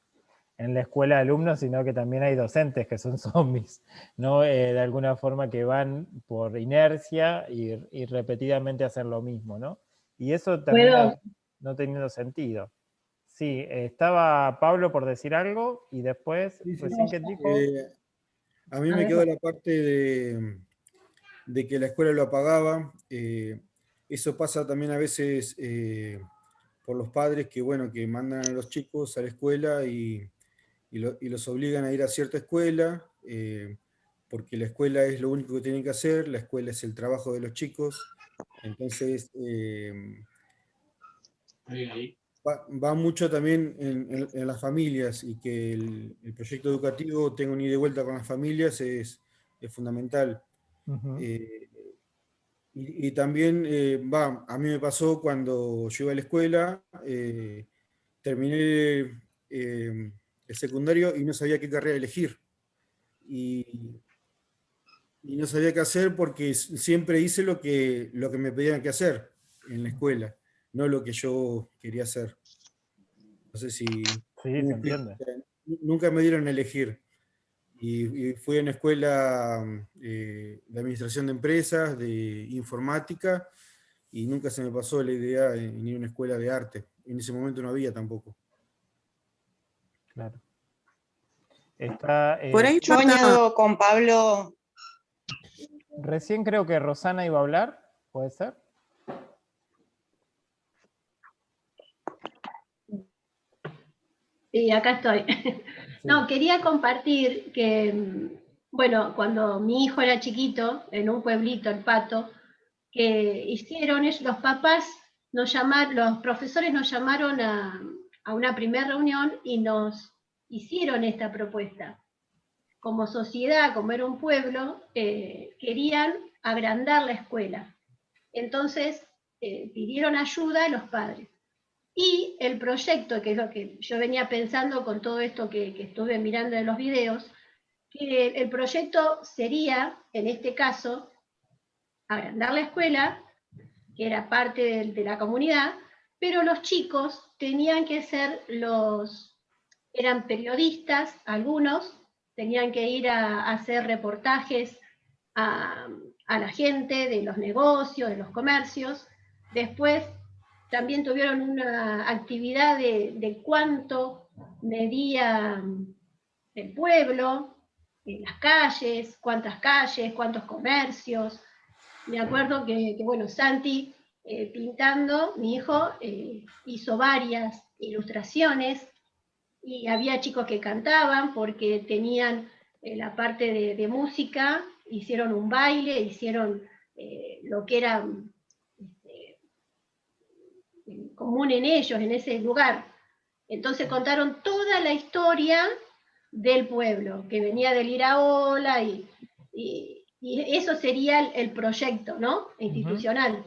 en la escuela de alumnos, sino que también hay docentes que son zombies, ¿no? De alguna forma que van por inercia y repetidamente hacen lo mismo, ¿no? Y eso termina no teniendo sentido. Sí, estaba Pablo por decir algo y después, recién que dijo... A mí me quedó la parte de que la escuela lo apagaba. Eso pasa también a veces por los padres que, bueno, que mandan a los chicos a la escuela y los obligan a ir a cierta escuela, porque la escuela es lo único que tienen que hacer, la escuela es el trabajo de los chicos. Entonces, va mucho también en las familias, y que el proyecto educativo tenga un ida y vuelta con las familias es fundamental. Y también, a mí me pasó cuando yo iba a la escuela, terminé el secundario y no sabía qué carrera elegir. Y no sabía qué hacer porque siempre hice lo que me pedían que hacer en la escuela, no lo que yo quería hacer. No sé si... Sí, se entiende. Nunca me dieron a elegir. Y fui a una escuela de administración de empresas, de informática, y nunca se me pasó la idea en ir a una escuela de arte. En ese momento no había tampoco. Claro. Por ahí yo añado con Pablo. Recién creo que Rosana iba a hablar, ¿puede ser? Sí, acá estoy. No, quería compartir que, bueno, cuando mi hijo era chiquito, en un pueblito, El Pato, que hicieron, los papás los profesores nos llamaron a una primera reunión y nos hicieron esta propuesta. Como sociedad, como era un pueblo, querían agrandar la escuela. Entonces, pidieron ayuda a los padres. Y el proyecto, que es lo que yo venía pensando con todo esto que estuve mirando en los videos, que el proyecto sería, en este caso, agrandar la escuela, que era parte de la comunidad, pero los chicos tenían que ser eran periodistas, algunos, tenían que ir a hacer reportajes a la gente de los negocios, de los comercios. Después también tuvieron una actividad de cuánto medía el pueblo, las calles, cuántos comercios. Me acuerdo que bueno, Santi pintando, mi hijo hizo varias ilustraciones y había chicos que cantaban porque tenían la parte de música, hicieron un baile, hicieron lo que era común en ellos, en ese lugar. Entonces contaron toda la historia del pueblo, que venía del Iraola, y eso sería el proyecto, ¿no? Institucional.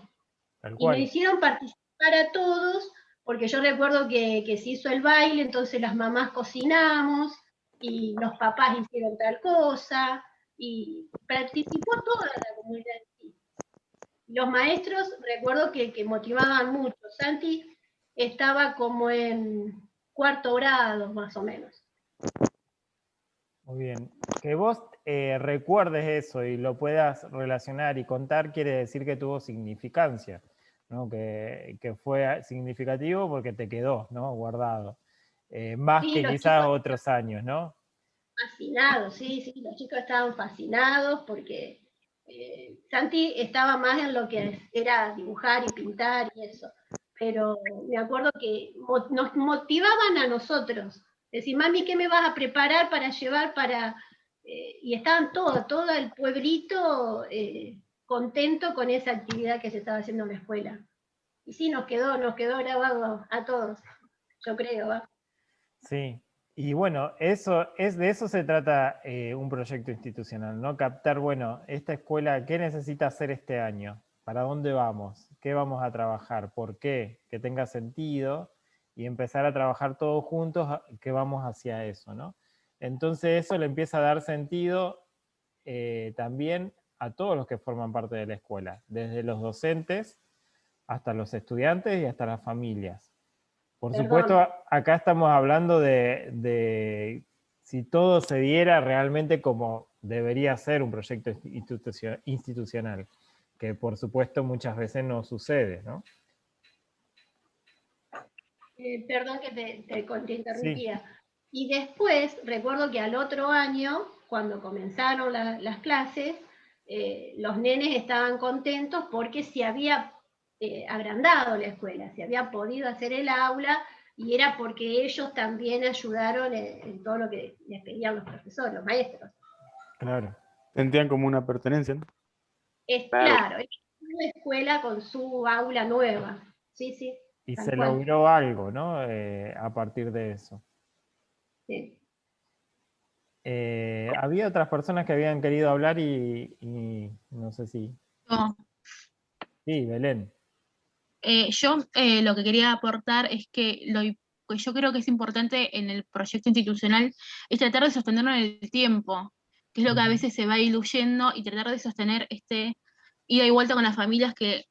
Y me hicieron participar a todos, porque yo recuerdo que se hizo el baile, entonces las mamás cocinamos, y los papás hicieron tal cosa, y participó toda la comunidad en sí. Los maestros, recuerdo que motivaban mucho. Santi estaba como en 4º grado, más o menos. Muy bien. Que vos recuerdes eso y lo puedas relacionar y contar quiere decir que tuvo significancia, ¿no? Que fue significativo porque te quedó, ¿no? Guardado. Más Sí, que quizás otros años, ¿no? Fascinados, sí, los chicos estaban fascinados porque Santi estaba más en lo que era dibujar y pintar y eso. pero me acuerdo que nos motivaban a nosotros. Decir, mami, ¿qué me vas a preparar para llevar para...? Y estaban todo el pueblito contento con esa actividad que se estaba haciendo en la escuela. Y sí, nos quedó grabado a todos, yo creo. ¿Va? Sí, y bueno, de eso se trata un proyecto institucional, ¿no? Captar, bueno, esta escuela, ¿qué necesita hacer este año? ¿Para dónde vamos? ¿Qué vamos a trabajar? ¿Por qué? Que tenga sentido y empezar a trabajar todos juntos que vamos hacia eso, ¿no? Entonces eso le empieza a dar sentido también a todos los que forman parte de la escuela, desde los docentes hasta los estudiantes y hasta las familias. Por supuesto, acá estamos hablando de si todo se diera realmente como debería ser un proyecto institucional, que por supuesto muchas veces no sucede, ¿no? Perdón que te interrumpía. Sí. Y después, recuerdo que al otro año, cuando comenzaron las clases, los nenes estaban contentos porque se había agrandado la escuela, se había podido hacer el aula, y era porque ellos también ayudaron en todo lo que les pedían los profesores, los maestros. Claro. Sentían como una pertenencia, ¿no? Claro, es una escuela con su aula nueva. Sí, sí. Y se logró algo, ¿no? A partir de eso. Sí. Había otras personas que habían querido hablar y no sé si... No. Sí, Belén. Yo lo que quería aportar es que lo que yo creo que es importante en el proyecto institucional es tratar de sostenerlo en el tiempo, que es lo que a veces se va diluyendo, y tratar de sostener este ida y vuelta con las familias que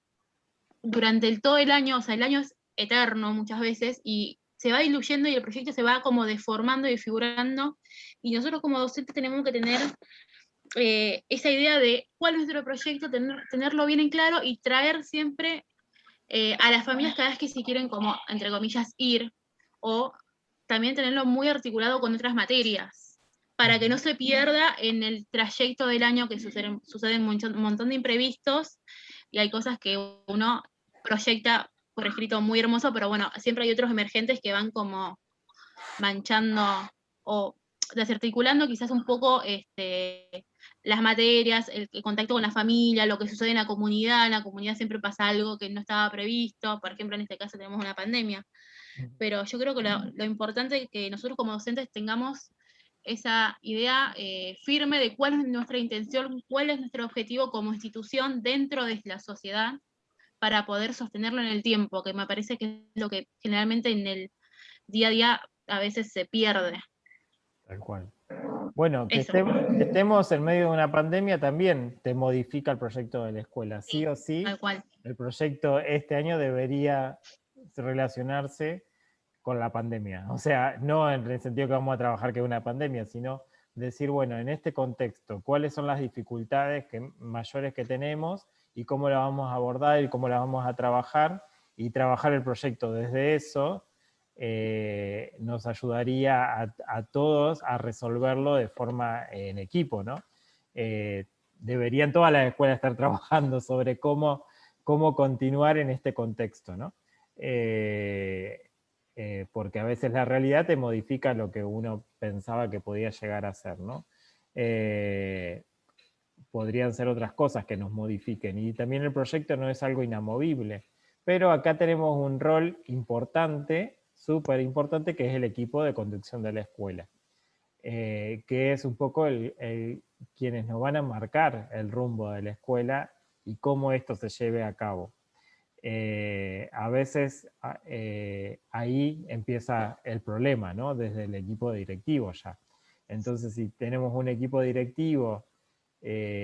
durante todo el año, o sea, el año es eterno muchas veces, y se va diluyendo y el proyecto se va como deformando y desfigurando, y nosotros como docentes tenemos que tener esa idea de cuál es nuestro proyecto, tenerlo bien en claro y traer siempre a las familias cada vez que se quieren como, entre comillas, ir, o también tenerlo muy articulado con otras materias, para que no se pierda en el trayecto del año, que suceden un montón de imprevistos, y hay cosas que uno proyecta por escrito muy hermoso, pero bueno, siempre hay otros emergentes que van como manchando o desarticulando quizás un poco las materias, el contacto con la familia, lo que sucede en la comunidad siempre pasa algo que no estaba previsto, por ejemplo en este caso tenemos una pandemia, pero yo creo que lo importante es que nosotros como docentes tengamos esa idea firme de cuál es nuestra intención, cuál es nuestro objetivo como institución dentro de la sociedad, para poder sostenerlo en el tiempo, que me parece que es lo que generalmente en el día a día a veces se pierde. Tal cual. Bueno, que estemos en medio de una pandemia también te modifica el proyecto de la escuela. Sí o sí, tal cual. El proyecto este año debería relacionarse con la pandemia. O sea, no en el sentido que vamos a trabajar que es una pandemia, sino decir, bueno, en este contexto, ¿cuáles son las dificultades mayores que tenemos y cómo la vamos a abordar y cómo la vamos a trabajar? Y trabajar el proyecto desde eso nos ayudaría a todos a resolverlo de forma en equipo, ¿no? Deberían todas las escuelas estar trabajando sobre cómo continuar en este contexto, ¿no? Porque a veces la realidad te modifica lo que uno pensaba que podía llegar a ser, ¿no? Podrían ser otras cosas que nos modifiquen, y también el proyecto no es algo inamovible, pero acá tenemos un rol importante, súper importante, que es el equipo de conducción de la escuela, que es un poco quienes nos van a marcar el rumbo de la escuela y cómo esto se lleve a cabo. A veces ahí empieza el problema, ¿no? Desde el equipo directivo ya. Entonces, si tenemos un equipo directivo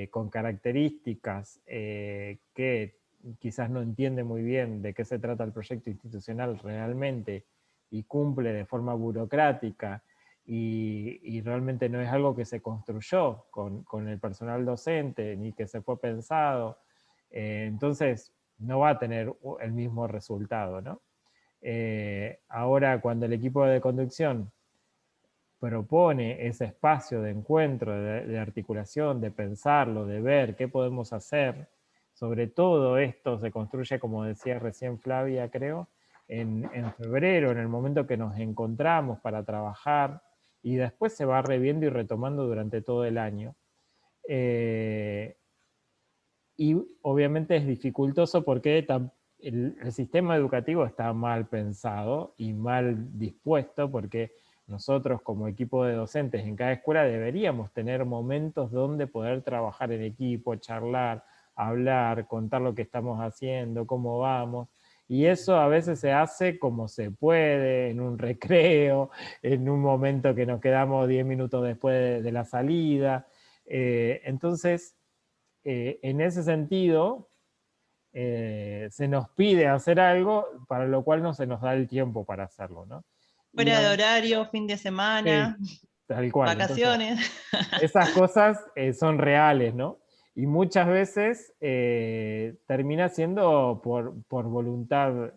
con características que quizás no entiende muy bien de qué se trata el proyecto institucional realmente y cumple de forma burocrática y realmente no es algo que se construyó con el personal docente ni que se fue pensado, entonces no va a tener el mismo resultado, ¿no? Ahora, cuando el equipo de conducción propone ese espacio de encuentro, de articulación, de pensarlo, de ver qué podemos hacer sobre todo esto se construye, como decía recién Flavia, creo, en febrero, en el momento que nos encontramos para trabajar, y después se va reviendo y retomando durante todo el año. Y obviamente es dificultoso porque el sistema educativo está mal pensado y mal dispuesto, porque nosotros como equipo de docentes en cada escuela deberíamos tener momentos donde poder trabajar en equipo, charlar, hablar, contar lo que estamos haciendo, cómo vamos. Y eso a veces se hace como se puede, en un recreo, en un momento que nos quedamos 10 minutos después de la salida. Entonces, en ese sentido, se nos pide hacer algo para lo cual no se nos da el tiempo para hacerlo, ¿no? Fuera de horario, fin de semana, sí, tal cual. vacaciones. Entonces, esas cosas son reales, ¿no? Y muchas veces termina siendo por voluntad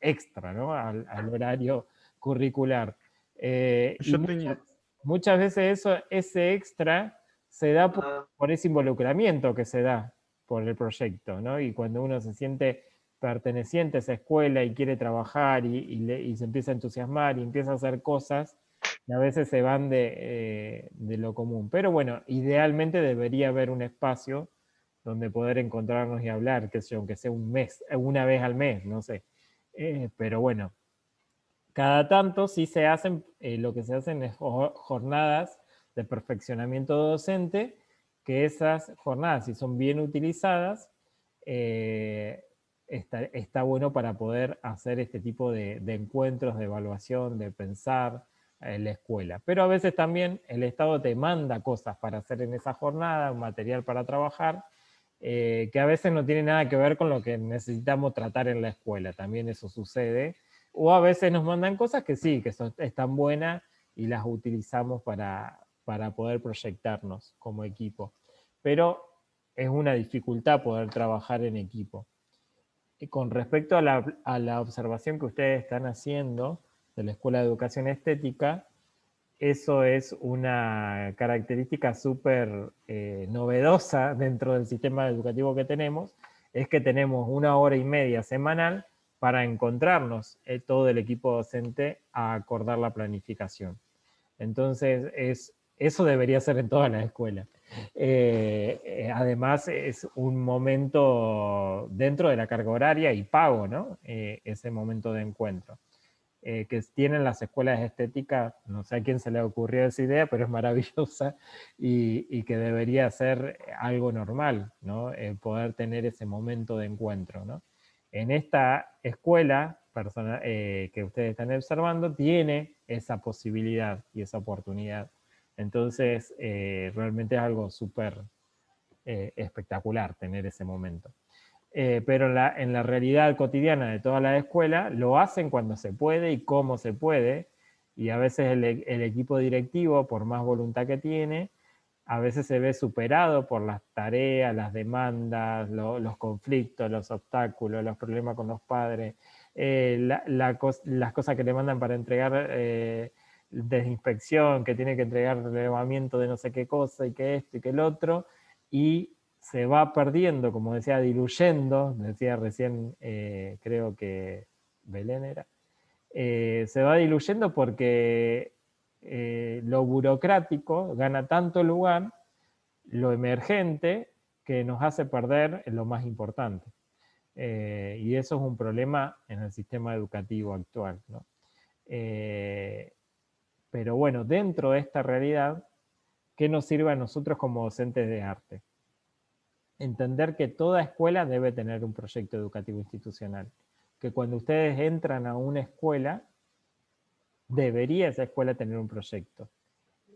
extra, ¿no? Al horario curricular. Y muchas veces ese extra se da por ese involucramiento que se da por el proyecto, ¿no? Y cuando uno se siente perteneciente a esa escuela y quiere trabajar y se empieza a entusiasmar y empieza a hacer cosas, y a veces se van de lo común. Pero bueno, idealmente debería haber un espacio donde poder encontrarnos y hablar, qué sé yo, aunque sea un mes, una vez al mes, no sé. Pero bueno, cada tanto sí se hacen, lo que se hacen es jornadas de perfeccionamiento docente, que esas jornadas, si son bien utilizadas, está bueno para poder hacer este tipo de encuentros, de evaluación, de pensar en la escuela. Pero a veces también el Estado te manda cosas para hacer en esa jornada, un material para trabajar, que a veces no tiene nada que ver con lo que necesitamos tratar en la escuela. También eso sucede. O a veces nos mandan cosas que sí, que están buenas y las utilizamos para poder proyectarnos como equipo. Pero es una dificultad poder trabajar en equipo. Y con respecto a la observación que ustedes están haciendo de la Escuela de Educación Estética, eso es una característica súper novedosa dentro del sistema educativo que tenemos, es que tenemos 1 hora y media semanal para encontrarnos todo el equipo docente a acordar la planificación. Entonces, eso debería ser en todas las escuelas. Además, es un momento dentro de la carga horaria y pago, ¿no? Ese momento de encuentro. Que tienen las escuelas estéticas, no sé a quién se le ocurrió esa idea, pero es maravillosa y que debería ser algo normal, ¿no? Poder tener ese momento de encuentro, ¿no? En esta escuela que ustedes están observando, tiene esa posibilidad y esa oportunidad. Entonces, realmente es algo súper espectacular tener ese momento. Pero en la realidad cotidiana de toda la escuela, lo hacen cuando se puede y cómo se puede, y a veces el equipo directivo, por más voluntad que tiene, a veces se ve superado por las tareas, las demandas, los conflictos, los obstáculos, los problemas con los padres, las cosas que le mandan para entregar desde inspección, que tiene que entregar relevamiento de no sé qué cosa, y que esto y que el otro, y se va perdiendo, como decía, diluyendo, decía recién, creo que Belén era, se va diluyendo porque lo burocrático gana tanto lugar, lo emergente, que nos hace perder lo más importante. Y eso es un problema en el sistema educativo actual, ¿no? Pero bueno, dentro de esta realidad, ¿qué nos sirve a nosotros como docentes de arte? Entender que toda escuela debe tener un proyecto educativo institucional. Que cuando ustedes entran a una escuela, debería esa escuela tener un proyecto.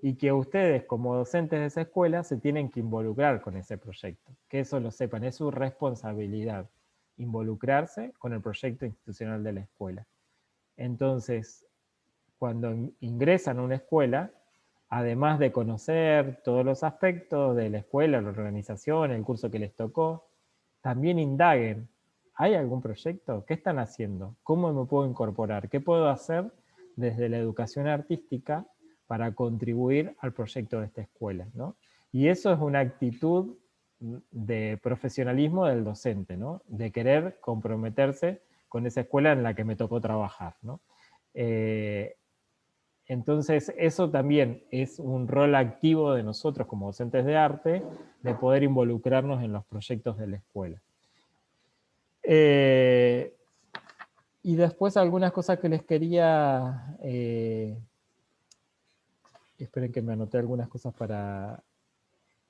Y que ustedes como docentes de esa escuela se tienen que involucrar con ese proyecto. Que eso lo sepan, es su responsabilidad. Involucrarse con el proyecto institucional de la escuela. Entonces, cuando ingresan a una escuela, además de conocer todos los aspectos de la escuela, la organización, el curso que les tocó, también indaguen. ¿Hay algún proyecto? ¿Qué están haciendo? ¿Cómo me puedo incorporar? ¿Qué puedo hacer desde la educación artística para contribuir al proyecto de esta escuela, ¿no? Y eso es una actitud de profesionalismo del docente, ¿no? De querer comprometerse con esa escuela en la que me tocó trabajar, ¿no? Entonces, eso también es un rol activo de nosotros como docentes de arte, de poder involucrarnos en los proyectos de la escuela. Y después algunas cosas que les quería... esperen que me anoté algunas cosas para...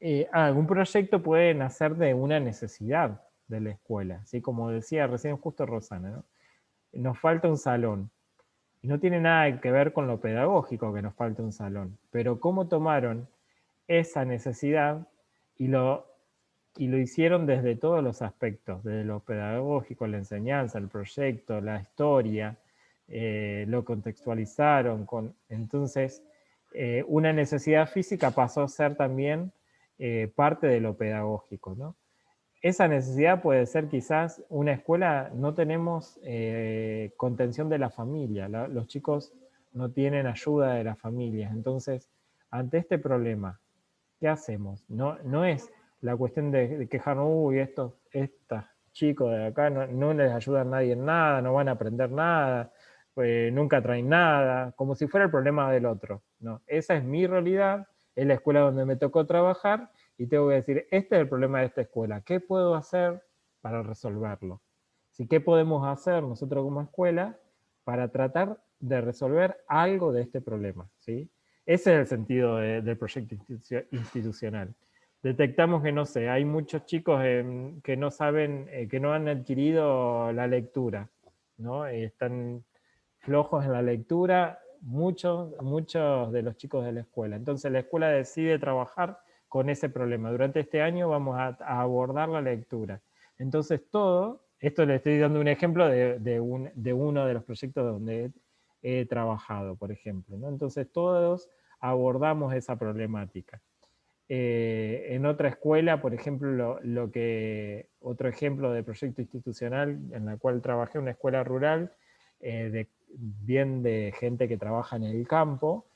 un proyecto puede nacer de una necesidad de la escuela, ¿sí? Como decía recién justo Rosana, ¿no? Nos falta un salón. Y no tiene nada que ver con lo pedagógico que nos falta un salón, pero cómo tomaron esa necesidad y lo hicieron desde todos los aspectos, desde lo pedagógico, la enseñanza, el proyecto, la historia, lo contextualizaron. Entonces, una necesidad física pasó a ser también parte de lo pedagógico, ¿no? Esa necesidad puede ser quizás una escuela, no tenemos contención de la familia, los chicos no tienen ayuda de las familias, entonces ante este problema, ¿qué hacemos? No es la cuestión de quejarnos, uy, estos chicos de acá no les ayuda a nadie en nada, no van a aprender nada, nunca traen nada, como si fuera el problema del otro. No, esa es mi realidad, es la escuela donde me tocó trabajar, y tengo que decir, este es el problema de esta escuela, ¿qué puedo hacer para resolverlo? ¿Qué podemos hacer nosotros como escuela para tratar de resolver algo de este problema? ¿Sí? Ese es el sentido del proyecto institucional. Detectamos que, no sé, hay muchos chicos que no saben, que no han adquirido la lectura, ¿no? Están flojos en la lectura, muchos de los chicos de la escuela. Entonces la escuela decide trabajar con ese problema. Durante este año vamos a abordar la lectura. Entonces esto le estoy dando un ejemplo de uno de los proyectos donde he trabajado, por ejemplo, ¿no? Entonces todos abordamos esa problemática. En otra escuela, por ejemplo, otro ejemplo de proyecto institucional en la cual trabajé, una escuela rural, bien de gente que trabaja en el campo,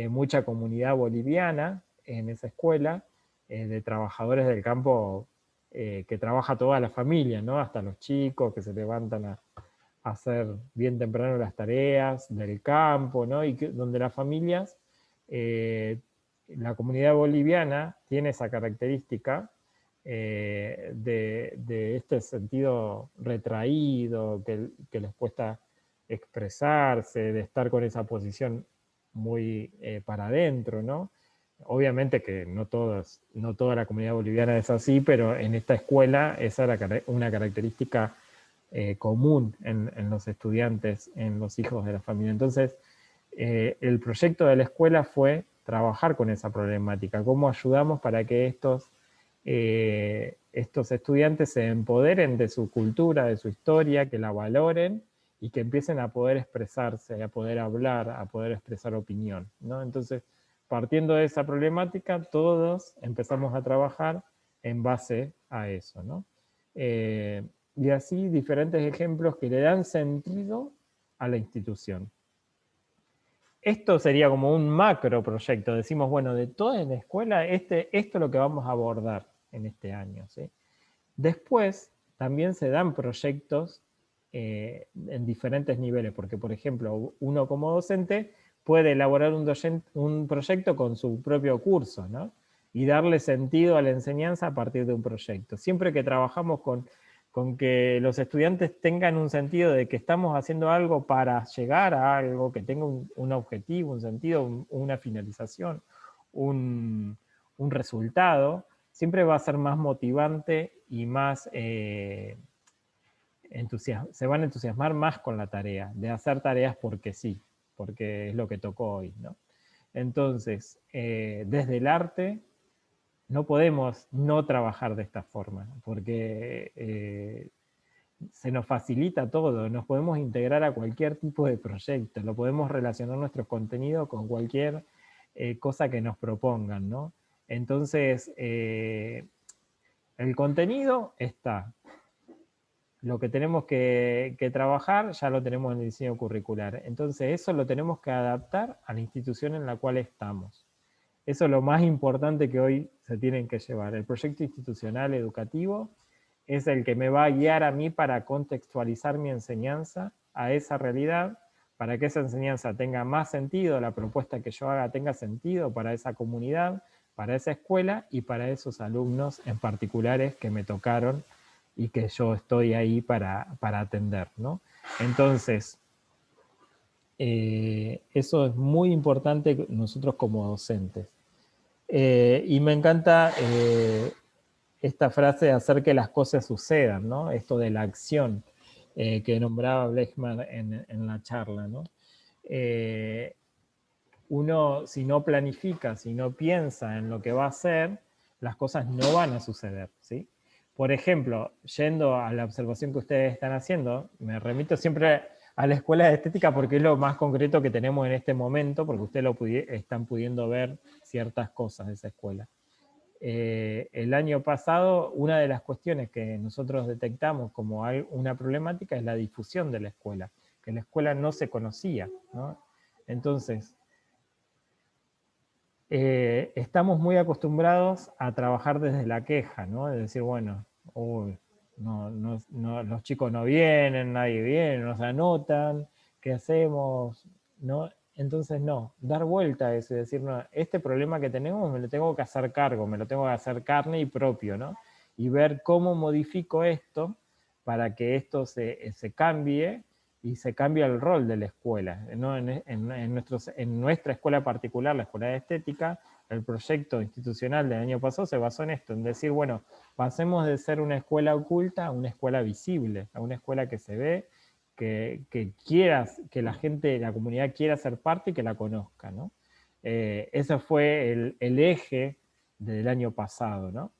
mucha comunidad boliviana en esa escuela, de trabajadores del campo que trabaja toda la familia, ¿no? Hasta los chicos que se levantan a hacer bien temprano las tareas del campo, ¿no? Y donde las familias, la comunidad boliviana tiene esa característica de este sentido retraído, que les cuesta expresarse, de estar con esa posición muy para adentro, ¿no? Obviamente que no toda la comunidad boliviana es así, pero en esta escuela esa era una característica común en los estudiantes, en los hijos de la familia. Entonces, el proyecto de la escuela fue trabajar con esa problemática, cómo ayudamos para que estos estudiantes se empoderen de su cultura, de su historia, que la valoren y que empiecen a poder expresarse, a poder hablar, a poder expresar opinión, ¿no? Entonces, partiendo de esa problemática, todos empezamos a trabajar en base a eso, ¿no? Y así diferentes ejemplos que le dan sentido a la institución. Esto sería como un macro proyecto. Decimos, bueno, de toda la escuela, esto es lo que vamos a abordar en este año, ¿sí? Después, también se dan proyectos en diferentes niveles, porque, por ejemplo, uno como docente puede elaborar un proyecto con su propio curso, ¿no? Y darle sentido a la enseñanza a partir de un proyecto. Siempre que trabajamos con que los estudiantes tengan un sentido de que estamos haciendo algo para llegar a algo, que tenga un objetivo, un sentido, una finalización, un resultado, siempre va a ser más motivante y más se van a entusiasmar más con la tarea, de hacer tareas porque sí, porque es lo que tocó hoy, ¿no? Entonces, desde el arte no podemos no trabajar de esta forma, porque se nos facilita todo, nos podemos integrar a cualquier tipo de proyecto, lo podemos relacionar nuestros contenidos con cualquier cosa que nos propongan, ¿no? Entonces, el contenido está. Lo que tenemos que trabajar ya lo tenemos en el diseño curricular. Entonces eso lo tenemos que adaptar a la institución en la cual estamos. Eso es lo más importante que hoy se tienen que llevar. El proyecto institucional educativo es el que me va a guiar a mí para contextualizar mi enseñanza a esa realidad, para que esa enseñanza tenga más sentido, la propuesta que yo haga tenga sentido para esa comunidad, para esa escuela y para esos alumnos en particulares que me tocaron y que yo estoy ahí para atender, ¿no? Entonces, eso es muy importante nosotros como docentes. Y me encanta esta frase de hacer que las cosas sucedan, ¿no? Esto de la acción que nombraba Blechman en la charla, ¿no? Uno, si no planifica, si no piensa en lo que va a hacer, las cosas no van a suceder, ¿sí? Por ejemplo, yendo a la observación que ustedes están haciendo, me remito siempre a la escuela de estética porque es lo más concreto que tenemos en este momento, porque ustedes están pudiendo ver ciertas cosas de esa escuela. El año pasado, una de las cuestiones que nosotros detectamos como una problemática es la difusión de la escuela, que la escuela no se conocía, ¿no? Entonces, estamos muy acostumbrados a trabajar desde la queja, ¿no? De decir, bueno, los chicos no vienen, nadie viene, no se anotan, ¿qué hacemos? ¿No? Entonces no, dar vuelta a eso y decir, no, este problema que tenemos me lo tengo que hacer cargo, me lo tengo que hacer carne y propio, ¿no? Y ver cómo modifico esto para que esto se cambie y se cambia el rol de la escuela, ¿no? En nuestra escuela particular, la escuela de estética, el proyecto institucional del año pasado se basó en esto, en decir, bueno, pasemos de ser una escuela oculta a una escuela visible, a una escuela que se ve, que la gente, la comunidad quiera ser parte y que la conozca, ¿no? Ese fue el eje del año pasado, ¿no?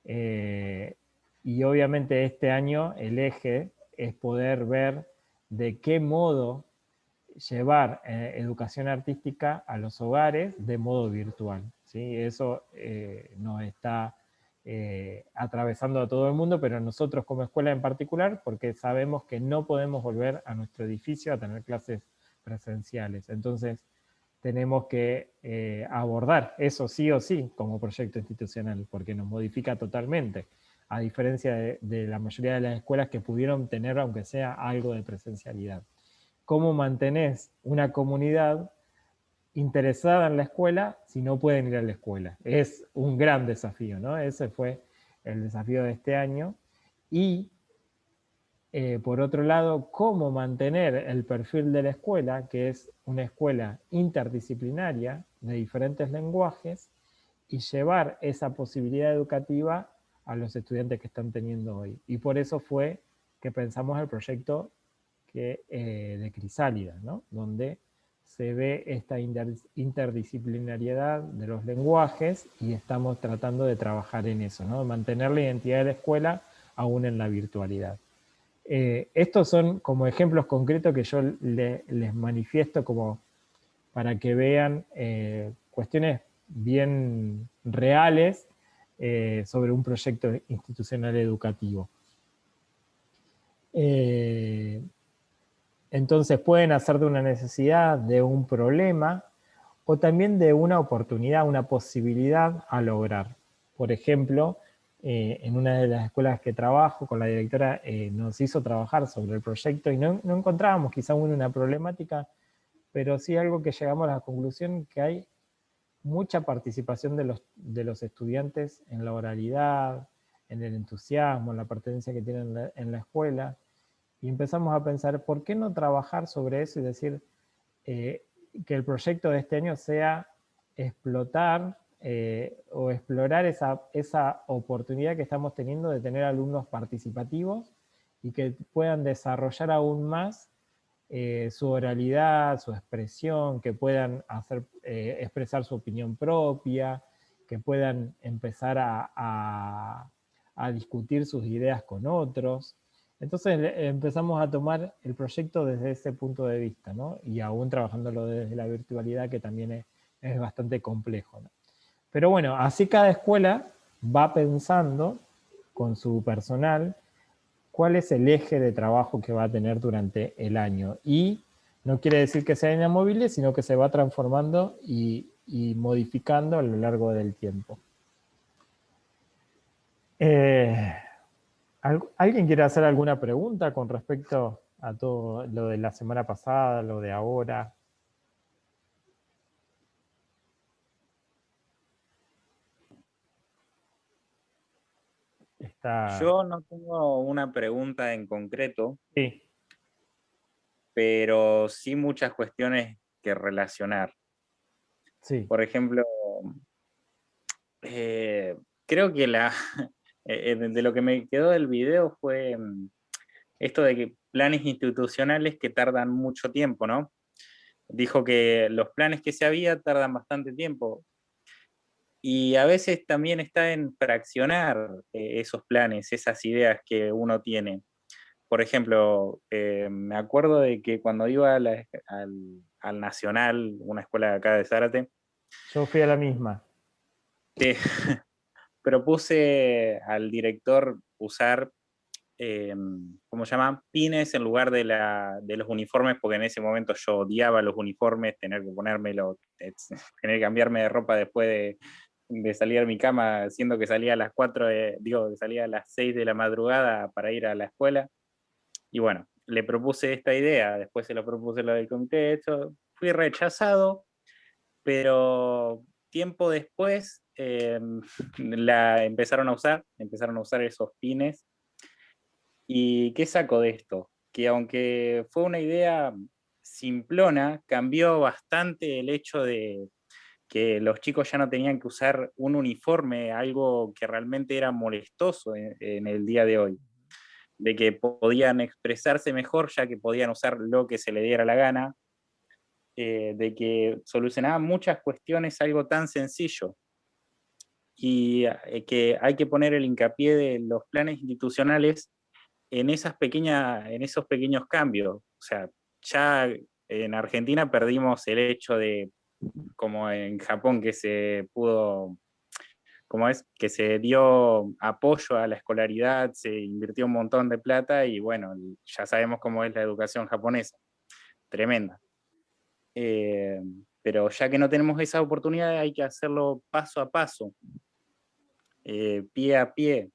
Y obviamente este año el eje es poder ver de qué modo llevar educación artística a los hogares de modo virtual, ¿sí? Eso nos está atravesando a todo el mundo, pero nosotros como escuela en particular, porque sabemos que no podemos volver a nuestro edificio a tener clases presenciales. Entonces, tenemos que abordar eso sí o sí como proyecto institucional, porque nos modifica totalmente, a diferencia de la mayoría de las escuelas que pudieron tener, aunque sea algo de presencialidad. ¿Cómo mantenés una comunidad interesada en la escuela si no pueden ir a la escuela? Es un gran desafío, ¿no? Ese fue el desafío de este año. Y por otro lado, cómo mantener el perfil de la escuela, que es una escuela interdisciplinaria de diferentes lenguajes, y llevar esa posibilidad educativa a los estudiantes que están teniendo hoy. Y por eso fue que pensamos el proyecto de Crisálida, ¿no? Donde se ve esta interdisciplinariedad de los lenguajes y estamos tratando de trabajar en eso, ¿no? Mantener la identidad de la escuela aún en la virtualidad. Estos son como ejemplos concretos que yo les manifiesto como para que vean cuestiones bien reales sobre un proyecto institucional educativo. Entonces pueden hacer de una necesidad, de un problema, o también de una oportunidad, una posibilidad a lograr. Por ejemplo, en una de las escuelas que trabajo, con la directora nos hizo trabajar sobre el proyecto y no encontrábamos quizá una problemática, pero sí algo que llegamos a la conclusión que hay mucha participación de los estudiantes en la oralidad, en el entusiasmo, en la pertenencia que tienen en la escuela, y empezamos a pensar, ¿por qué no trabajar sobre eso y decir que el proyecto de este año sea explotar o explorar esa oportunidad que estamos teniendo de tener alumnos participativos y que puedan desarrollar aún más su oralidad, su expresión, que puedan expresar su opinión propia, que puedan empezar a discutir sus ideas con otros. Entonces empezamos a tomar el proyecto desde ese punto de vista, ¿no? Y aún trabajándolo desde la virtualidad, que también es bastante complejo, ¿no? Pero bueno, así cada escuela va pensando con su personal cuál es el eje de trabajo que va a tener durante el año. Y no quiere decir que sea inamovible, sino que se va transformando y y modificando a lo largo del tiempo. ¿Alguien quiere hacer alguna pregunta con respecto a todo lo de la semana pasada, lo de ahora? Yo no tengo una pregunta en concreto, sí, pero sí muchas cuestiones que relacionar. Sí. Por ejemplo, creo que de lo que me quedó del video fue esto de que planes institucionales que tardan mucho tiempo, ¿no? Dijo que los planes que se había tardan bastante tiempo. Y a veces también está en fraccionar esos planes, esas ideas que uno tiene. Por ejemplo, me acuerdo de que cuando iba al Nacional, una escuela de acá de Zárate, yo fui a la misma. Propuse al director usar, ¿cómo se llama? Pines en lugar de los uniformes, porque en ese momento yo odiaba los uniformes, tener que ponérmelo, tener que cambiarme de ropa después de salir a mi cama, siendo que salía a las 4, que salía a las 6 de la madrugada para ir a la escuela. Y bueno, le propuse esta idea, después se lo propuse lo del comité, esto, fui rechazado, pero tiempo después la empezaron a usar esos pines. ¿Y qué saco de esto? Que aunque fue una idea simplona, cambió bastante el hecho de que los chicos ya no tenían que usar un uniforme, algo que realmente era molestoso en el día de hoy, de que podían expresarse mejor ya que podían usar lo que se le diera la gana, de que solucionaban muchas cuestiones algo tan sencillo, y que hay que poner el hincapié de los planes institucionales en esos pequeños cambios. O sea, ya en Argentina perdimos el hecho de, como en Japón, que se pudo, que se dio apoyo a la escolaridad, se invirtió un montón de plata y bueno, ya sabemos cómo es la educación japonesa, tremenda. Pero ya que no tenemos esa oportunidad, hay que hacerlo paso a paso, pie a pie,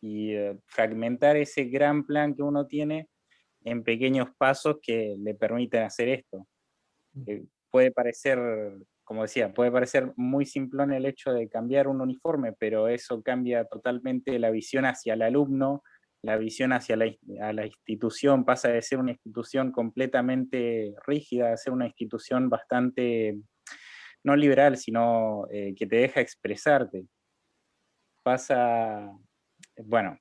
y fragmentar ese gran plan que uno tiene en pequeños pasos que le permiten hacer esto. Puede parecer, como decía, puede parecer muy simplón el hecho de cambiar un uniforme, pero eso cambia totalmente la visión hacia el alumno, la visión hacia la institución, pasa de ser una institución completamente rígida a ser una institución bastante, no liberal, sino que te deja expresarte. Pasa, bueno,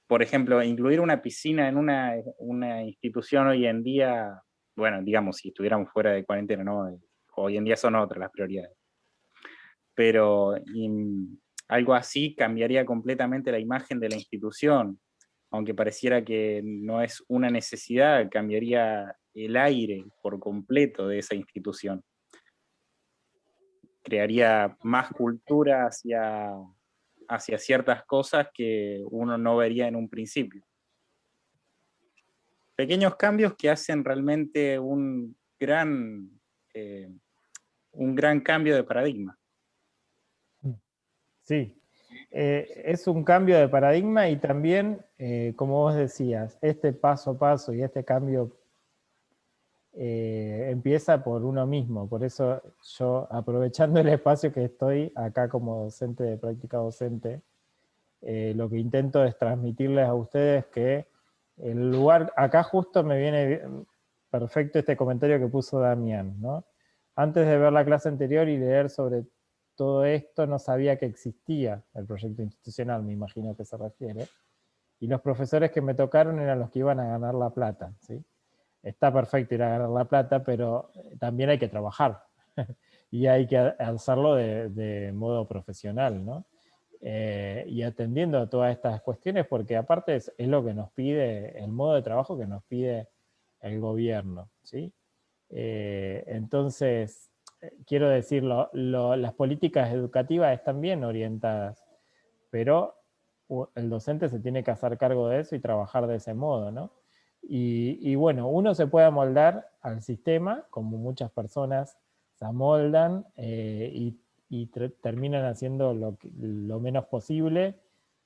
por ejemplo, incluir una piscina en una institución hoy en día, bueno, digamos, si estuviéramos fuera de cuarentena, ¿no? Hoy en día son otras las prioridades. Pero algo así cambiaría completamente la imagen de la institución, aunque pareciera que no es una necesidad, cambiaría el aire por completo de esa institución. Crearía más cultura hacia ciertas cosas que uno no vería en un principio. Pequeños cambios que hacen realmente un gran cambio de paradigma. Sí, es un cambio de paradigma y también, como vos decías, este paso a paso y este cambio empieza por uno mismo. Por eso yo, aprovechando el espacio que estoy acá como docente de práctica docente, lo que intento es transmitirles a ustedes que el lugar, acá justo me viene perfecto este comentario que puso Damián, ¿no? Antes de ver la clase anterior y leer sobre todo esto, no sabía que existía el proyecto institucional, me imagino que se refiere, y los profesores que me tocaron eran los que iban a ganar la plata, ¿sí? Está perfecto ir a ganar la plata, pero también hay que trabajar, y hay que hacerlo de modo profesional, ¿no? Y atendiendo a todas estas cuestiones, porque aparte es lo que nos pide, el modo de trabajo que nos pide el gobierno, ¿sí? Entonces, quiero decir, las políticas educativas están bien orientadas, pero el docente se tiene que hacer cargo de eso y trabajar de ese modo, ¿no? Y bueno, uno se puede amoldar al sistema, como muchas personas se amoldan y terminan haciendo lo menos posible,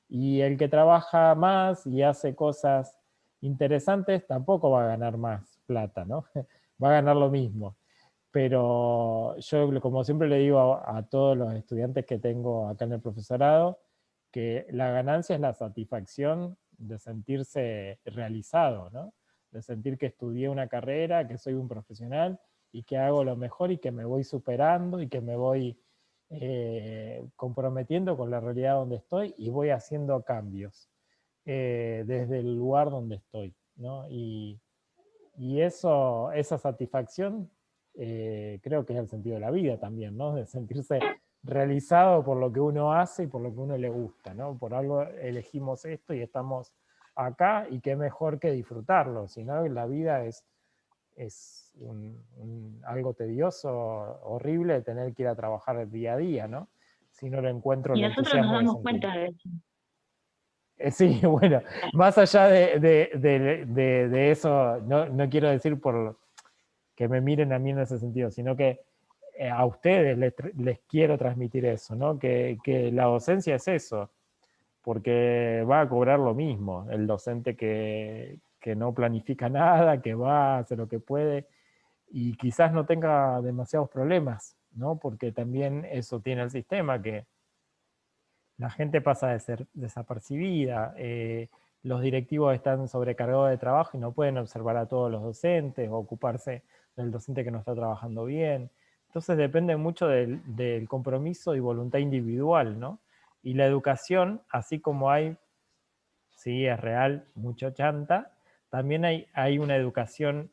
y el que trabaja más y hace cosas interesantes tampoco va a ganar más plata, ¿no? Va a ganar lo mismo. Pero yo, como siempre le digo a todos los estudiantes que tengo acá en el profesorado, que la ganancia es la satisfacción de sentirse realizado, ¿no? De sentir que estudié una carrera, que soy un profesional y que hago lo mejor y que me voy superando y que me voy comprometiendo con la realidad donde estoy y voy haciendo cambios desde el lugar donde estoy, ¿no? Y esa satisfacción creo que es el sentido de la vida también, ¿no? De sentirse realizado por lo que uno hace y por lo que uno le gusta, ¿no? Por algo elegimos esto y estamos acá, y qué mejor que disfrutarlo, si no la vida es algo tedioso, horrible, de tener que ir a trabajar día a día, ¿no? Si no lo encuentro Y el nosotros nos entusiasmo de damos sentir. cuenta de eso. Sí, bueno, más allá de eso, no quiero decir por que me miren a mí en ese sentido, sino que a ustedes les quiero transmitir eso, ¿no? Que la docencia es eso, porque va a cobrar lo mismo el docente que no planifica nada, que va a hacer lo que puede y quizás no tenga demasiados problemas, ¿no? Porque también eso tiene el sistema, que la gente pasa de ser desapercibida, los directivos están sobrecargados de trabajo y no pueden observar a todos los docentes o ocuparse del docente que no está trabajando bien. Entonces depende mucho del compromiso y voluntad individual, ¿no? Y la educación, así como hay, sí, es real, mucho chanta, también hay una educación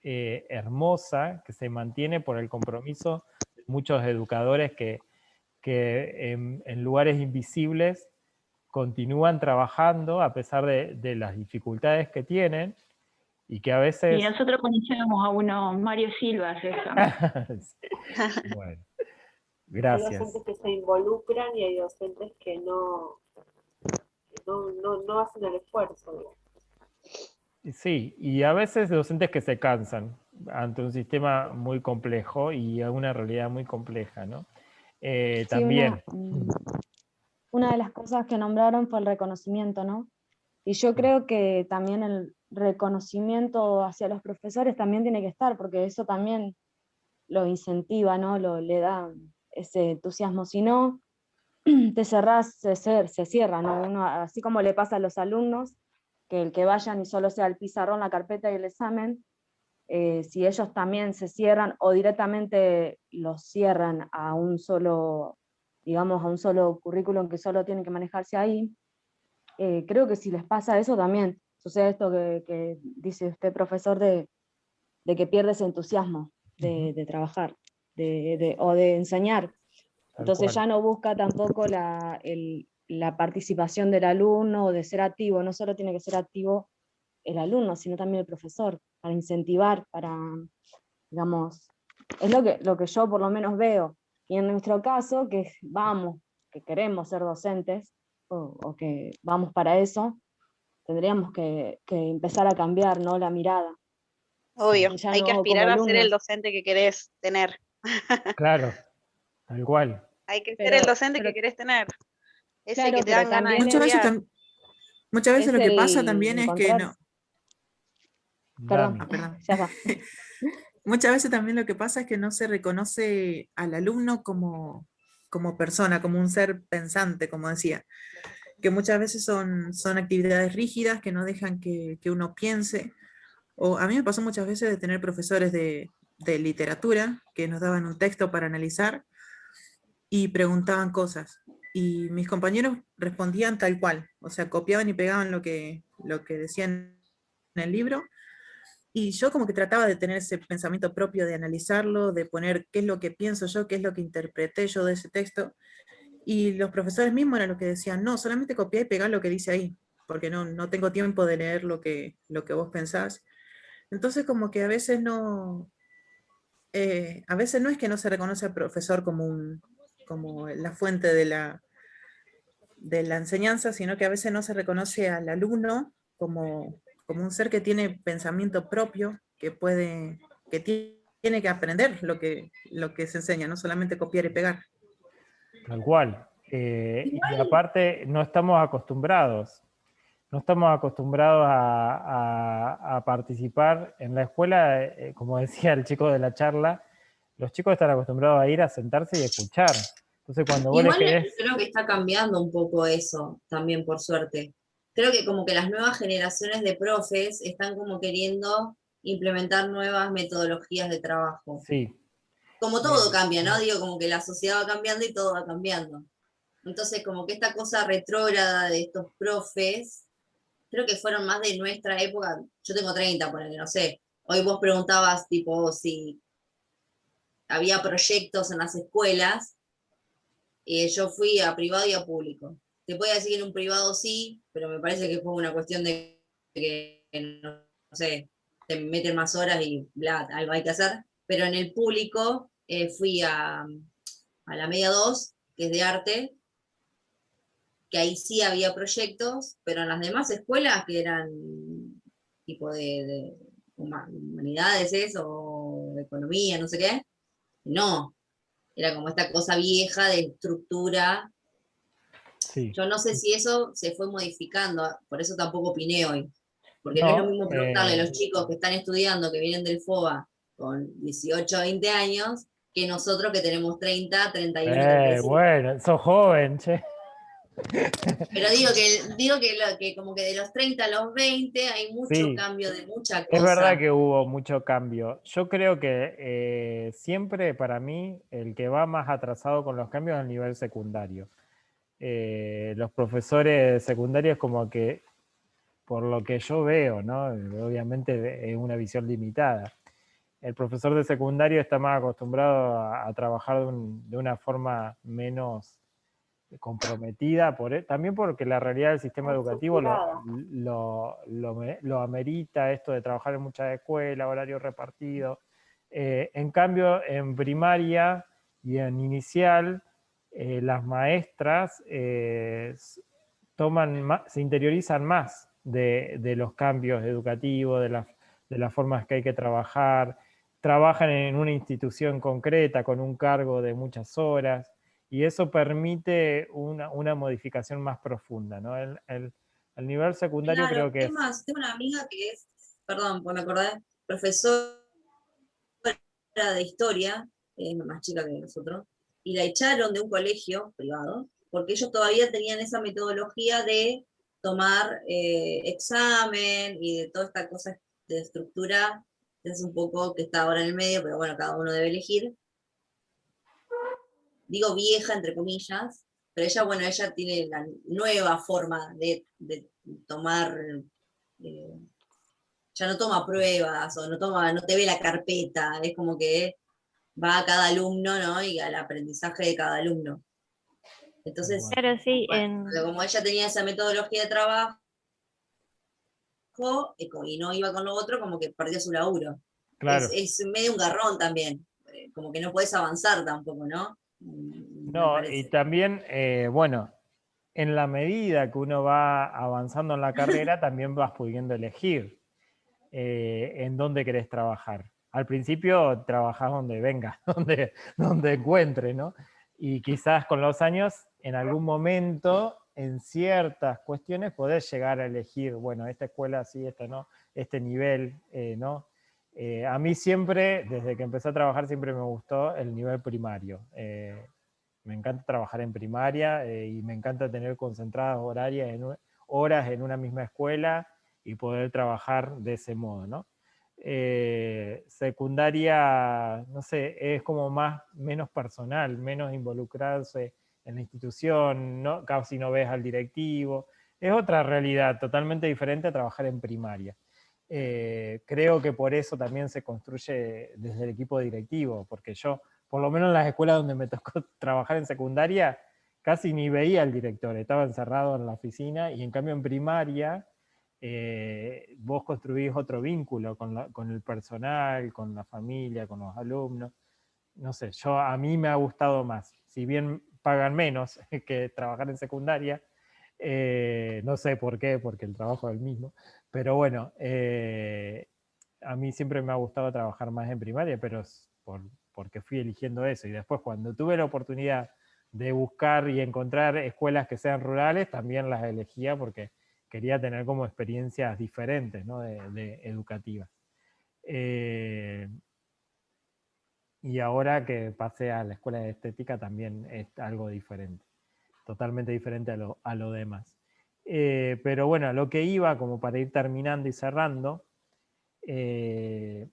hermosa que se mantiene por el compromiso de muchos educadores que en lugares invisibles continúan trabajando a pesar de las dificultades que tienen y que a veces... Y nosotros conocemos a unos Mario Silva, eso. Sí. Bueno, gracias. Hay docentes que se involucran y hay docentes que no hacen el esfuerzo, digamos. Sí, y a veces docentes que se cansan ante un sistema muy complejo y a una realidad muy compleja, ¿no? Sí, También. Una de las cosas que nombraron fue el reconocimiento, ¿no? Y yo creo que también el reconocimiento hacia los profesores también tiene que estar, porque eso también lo incentiva, ¿no? Le da ese entusiasmo. Si no, te cerrás, se cierra, ¿no? Uno, así como le pasa a los alumnos, que el que vayan y solo sea el pizarrón, la carpeta y el examen, si ellos también se cierran o directamente los cierran a un solo, digamos, a un solo currículum que solo tienen que manejarse ahí, creo que si les pasa eso también sucede esto que dice usted, profesor, de que pierdes entusiasmo de trabajar o de enseñar. Entonces ya no busca tampoco la participación del alumno o de ser activo, no solo tiene que ser activo el alumno, sino también el profesor, para incentivar, para, digamos, es lo que yo por lo menos veo. Y en nuestro caso, que queremos ser docentes, o que vamos para eso, tendríamos que empezar a cambiar, ¿no? La mirada. Obvio, Ya hay que no aspirar como a ser el alumnos. docente que querés tener. Claro, tal cual. Hay que ser el docente que querés tener. Ese Claro, que te pero dan ganas de también estudiar. Muchas veces es lo que pasa el también es que no. Perdón, Perdón. ya está. Muchas veces también lo que pasa es que no se reconoce al alumno como persona, como un ser pensante, como decía. Que muchas veces son actividades rígidas que no dejan que uno piense. O a mí me pasó muchas veces de tener profesores de literatura que nos daban un texto para analizar y preguntaban cosas. Y mis compañeros respondían tal cual, o sea, copiaban y pegaban lo que decían en el libro. Y yo como que trataba de tener ese pensamiento propio, de analizarlo, de poner qué es lo que pienso yo, qué es lo que interpreté yo de ese texto. Y los profesores mismos eran los que decían, no, solamente copiar y pegar lo que dice ahí, porque no tengo tiempo de leer lo que vos pensás. Entonces como que a veces no es que no se reconoce al profesor como la fuente de la enseñanza, sino que a veces no se reconoce al alumno como un ser que tiene pensamiento propio, que tiene tiene que aprender lo que se enseña, no solamente copiar y pegar. Tal cual. Y aparte no estamos acostumbrados a participar en la escuela, como decía el chico de la charla, los chicos están acostumbrados a ir a sentarse y escuchar. Entonces cuando vos Igual les querés... creo que está cambiando un poco eso también, por suerte. Creo que como que las nuevas generaciones de profes están como queriendo implementar nuevas metodologías de trabajo. Sí. Como todo cambia, ¿no? Digo, como que la sociedad va cambiando y todo va cambiando. Entonces, como que esta cosa retrógrada de estos profes, creo que fueron más de nuestra época. Yo tengo 30, ponele, no sé. Hoy vos preguntabas, tipo, si había proyectos en las escuelas. Yo fui a privado y a público. Te puedo decir que en un privado sí, pero me parece que fue una cuestión de que, no sé, te meten más horas y bla, algo hay que hacer. Pero en el público fui a la Media 2, que es de arte, que ahí sí había proyectos, pero en las demás escuelas, que eran tipo de humanidades o de economía, no sé qué, no. Era como esta cosa vieja de estructura. Sí. Yo no sé si eso se fue modificando, por eso tampoco opiné hoy. Porque no es lo mismo preguntarle a los chicos que están estudiando, que vienen del FOBA con 18, 20 años, que nosotros que tenemos 30, 31, 35. Bueno, sos joven, che. Pero digo que como que de los 30 a los 20 hay mucho cambio de mucha cosa. Es verdad que hubo mucho cambio. Yo creo que siempre para mí el que va más atrasado con los cambios es el nivel secundario. Los profesores secundarios como que, por lo que yo veo, ¿no? Obviamente es una visión limitada. El profesor de secundario está más acostumbrado a trabajar de una forma menos comprometida, también porque la realidad del sistema educativo lo amerita, esto de trabajar en muchas escuelas, horario repartido. En cambio, en primaria y en inicial, las maestras se interiorizan más de los cambios educativos, de las formas que hay que trabajar, trabajan en una institución concreta con un cargo de muchas horas, y eso permite una modificación más profunda, ¿no? El nivel secundario creo que es más, tengo una amiga que es, perdón, pues me acordé, profesora de historia, es más chica que nosotros, y la echaron de un colegio privado, porque ellos todavía tenían esa metodología de tomar examen y de toda esta cosa de estructura, es un poco que está ahora en el medio, pero bueno, cada uno debe elegir. Digo vieja, entre comillas, pero ella, bueno, ella tiene la nueva forma de tomar, ya no toma pruebas, o no te ve la carpeta, es como que va a cada alumno, ¿no? Y al aprendizaje de cada alumno. Entonces, claro, sí, como ella tenía esa metodología de trabajo, y no iba con lo otro, como que perdió su laburo. Claro. Es medio un garrón también, como que no puedes avanzar tampoco, ¿no? No, y también, bueno, en la medida que uno va avanzando en la carrera, también vas pudiendo elegir en dónde querés trabajar. Al principio trabajás donde venga, donde encuentre, ¿no? Y quizás con los años, en algún momento, en ciertas cuestiones, podés llegar a elegir, bueno, esta escuela sí, esta no, este nivel, ¿no? A mí siempre, desde que empecé a trabajar, siempre me gustó el nivel primario. Me encanta trabajar en primaria y me encanta tener concentradas horas en una misma escuela y poder trabajar de ese modo, ¿no? Secundaria, no sé, es como menos personal, menos involucrarse en la institución, ¿no? Casi no ves al directivo. Es otra realidad totalmente diferente a trabajar en primaria. Creo que por eso también se construye desde el equipo directivo, porque yo, por lo menos en las escuelas donde me tocó trabajar en secundaria, casi ni veía al director, estaba encerrado en la oficina, y en cambio en primaria vos construís otro vínculo con el personal, con la familia, con los alumnos. No sé, a mí me ha gustado más, si bien pagan menos que trabajar en secundaria, no sé por qué, porque el trabajo es el mismo, pero bueno, a mí siempre me ha gustado trabajar más en primaria, pero es porque fui eligiendo eso. Y después cuando tuve la oportunidad de buscar y encontrar escuelas que sean rurales, también las elegía porque quería tener como experiencias diferentes, ¿no? de educativas. Y ahora que pasé a la escuela de estética también es algo diferente, totalmente diferente a lo demás. Pero bueno, lo que iba, como para ir terminando y cerrando, es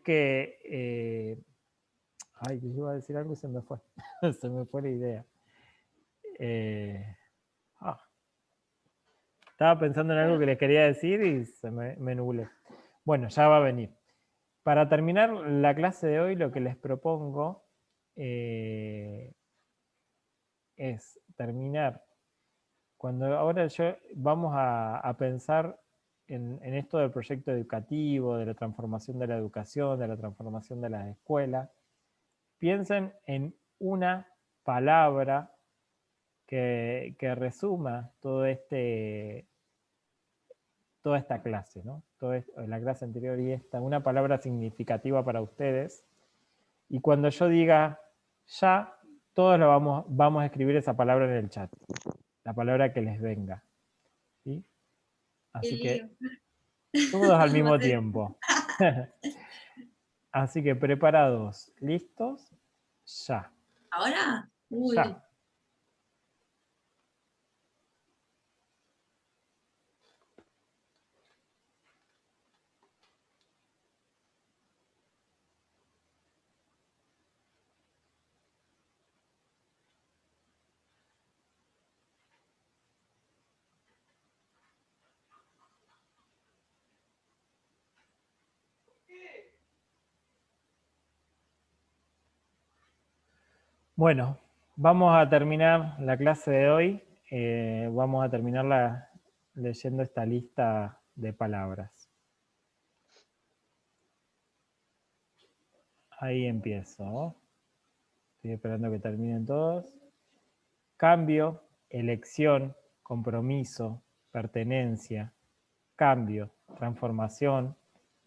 que... ay, yo iba a decir algo y se me fue. Se me fue la idea. Estaba pensando en algo que les quería decir y se me nublé. Bueno, ya va a venir. Para terminar la clase de hoy, lo que les propongo es terminar. Ahora vamos a pensar en esto del proyecto educativo, de la transformación de la educación, de la transformación de las escuelas. Piensen en una palabra que resuma toda esta clase, ¿no? La clase anterior y esta, una palabra significativa para ustedes. Y cuando yo diga ya, todos vamos a escribir esa palabra en el chat, la palabra que les venga. ¿Sí? Así que todos al mismo tiempo. Así que preparados, listos, ya. ¿Ahora? Uy. Ya. Bueno, vamos a terminar la clase de hoy. Vamos a terminarla leyendo esta lista de palabras. Ahí empiezo. Estoy esperando que terminen todos. Cambio, elección, compromiso, pertenencia, cambio, transformación,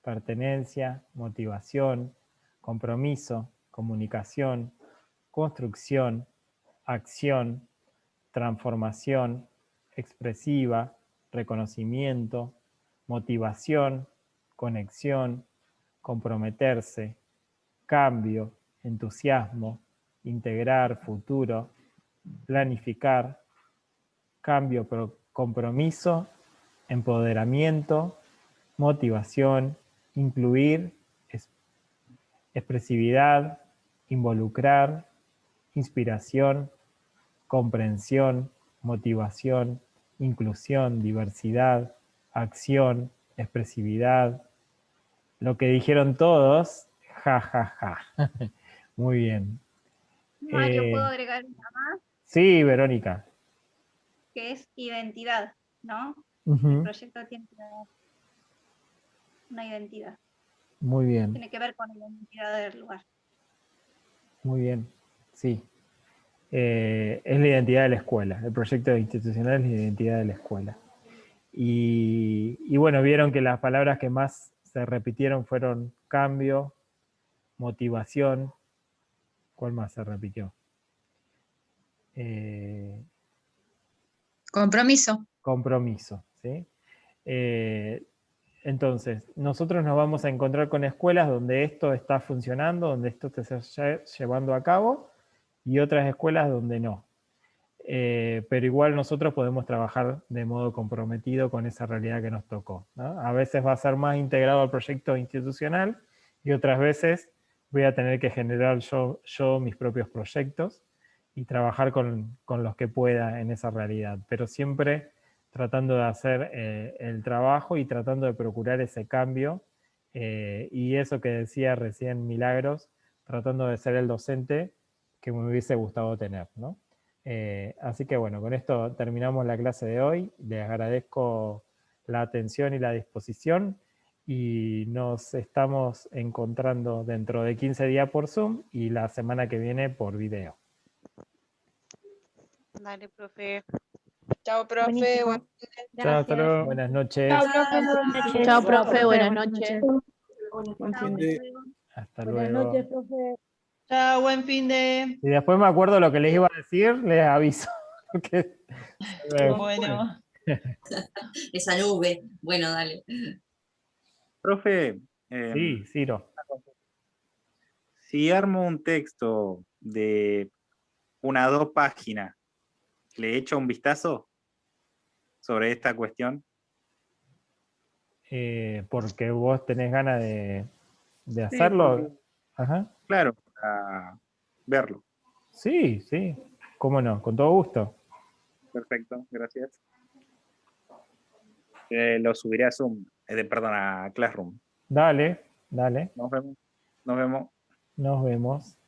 pertenencia, motivación, compromiso, comunicación, construcción, acción, transformación, expresiva, reconocimiento, motivación, conexión, comprometerse, cambio, entusiasmo, integrar, futuro, planificar, cambio, compromiso, empoderamiento, motivación, incluir, expresividad, involucrar, inspiración, comprensión, motivación, inclusión, diversidad, acción, expresividad. Lo que dijeron todos, ja, ja, ja. Muy bien. Mario, ¿puedo agregar una más? Sí, Verónica. Que es identidad, ¿no? Uh-huh. El proyecto tiene una identidad. Muy bien. Tiene que ver con la identidad del lugar. Muy bien, sí. Es la identidad de la escuela. El proyecto institucional es la identidad de la escuela. Y bueno, vieron que las palabras que más se repitieron fueron cambio, motivación. ¿Cuál más se repitió? Compromiso. Compromiso, ¿sí? Entonces, nosotros nos vamos a encontrar con escuelas donde esto está funcionando, donde esto se está llevando a cabo, y otras escuelas donde no. Pero igual nosotros podemos trabajar de modo comprometido con esa realidad que nos tocó, ¿no? A veces va a ser más integrado al proyecto institucional y otras veces voy a tener que generar yo mis propios proyectos y trabajar con los que pueda en esa realidad, pero siempre tratando de hacer el trabajo y tratando de procurar ese cambio y eso que decía recién Milagros, tratando de ser el docente que me hubiese gustado tener, ¿no? Así que bueno, con esto terminamos la clase de hoy. Les agradezco la atención y la disposición y nos estamos encontrando dentro de 15 días por Zoom y la semana que viene por video. Dale, profe. Chao, profe. Buenísimo. Buen Chao, hasta luego. Buenas noches. Chao, profe, buenas noches. Chao, profe, buenas noches. Buen fin de- Hasta Buenas luego. noches, profe. Chao, buen fin de. Si después me acuerdo lo que les iba a decir, les aviso. Que se me fue. Bueno. Esa nube. Bueno, dale. Profe, Sí, Ciro. si armo un texto de 1 a 2 páginas, ¿le echo un vistazo sobre esta cuestión? Porque vos tenés ganas de Sí, hacerlo. porque- Ajá. Claro, para verlo. Sí, sí. ¿Cómo no? Con todo gusto. Perfecto, gracias. Lo subiré a Zoom, perdón, a Classroom. Dale, dale. Nos vemos. Nos vemos. Nos vemos.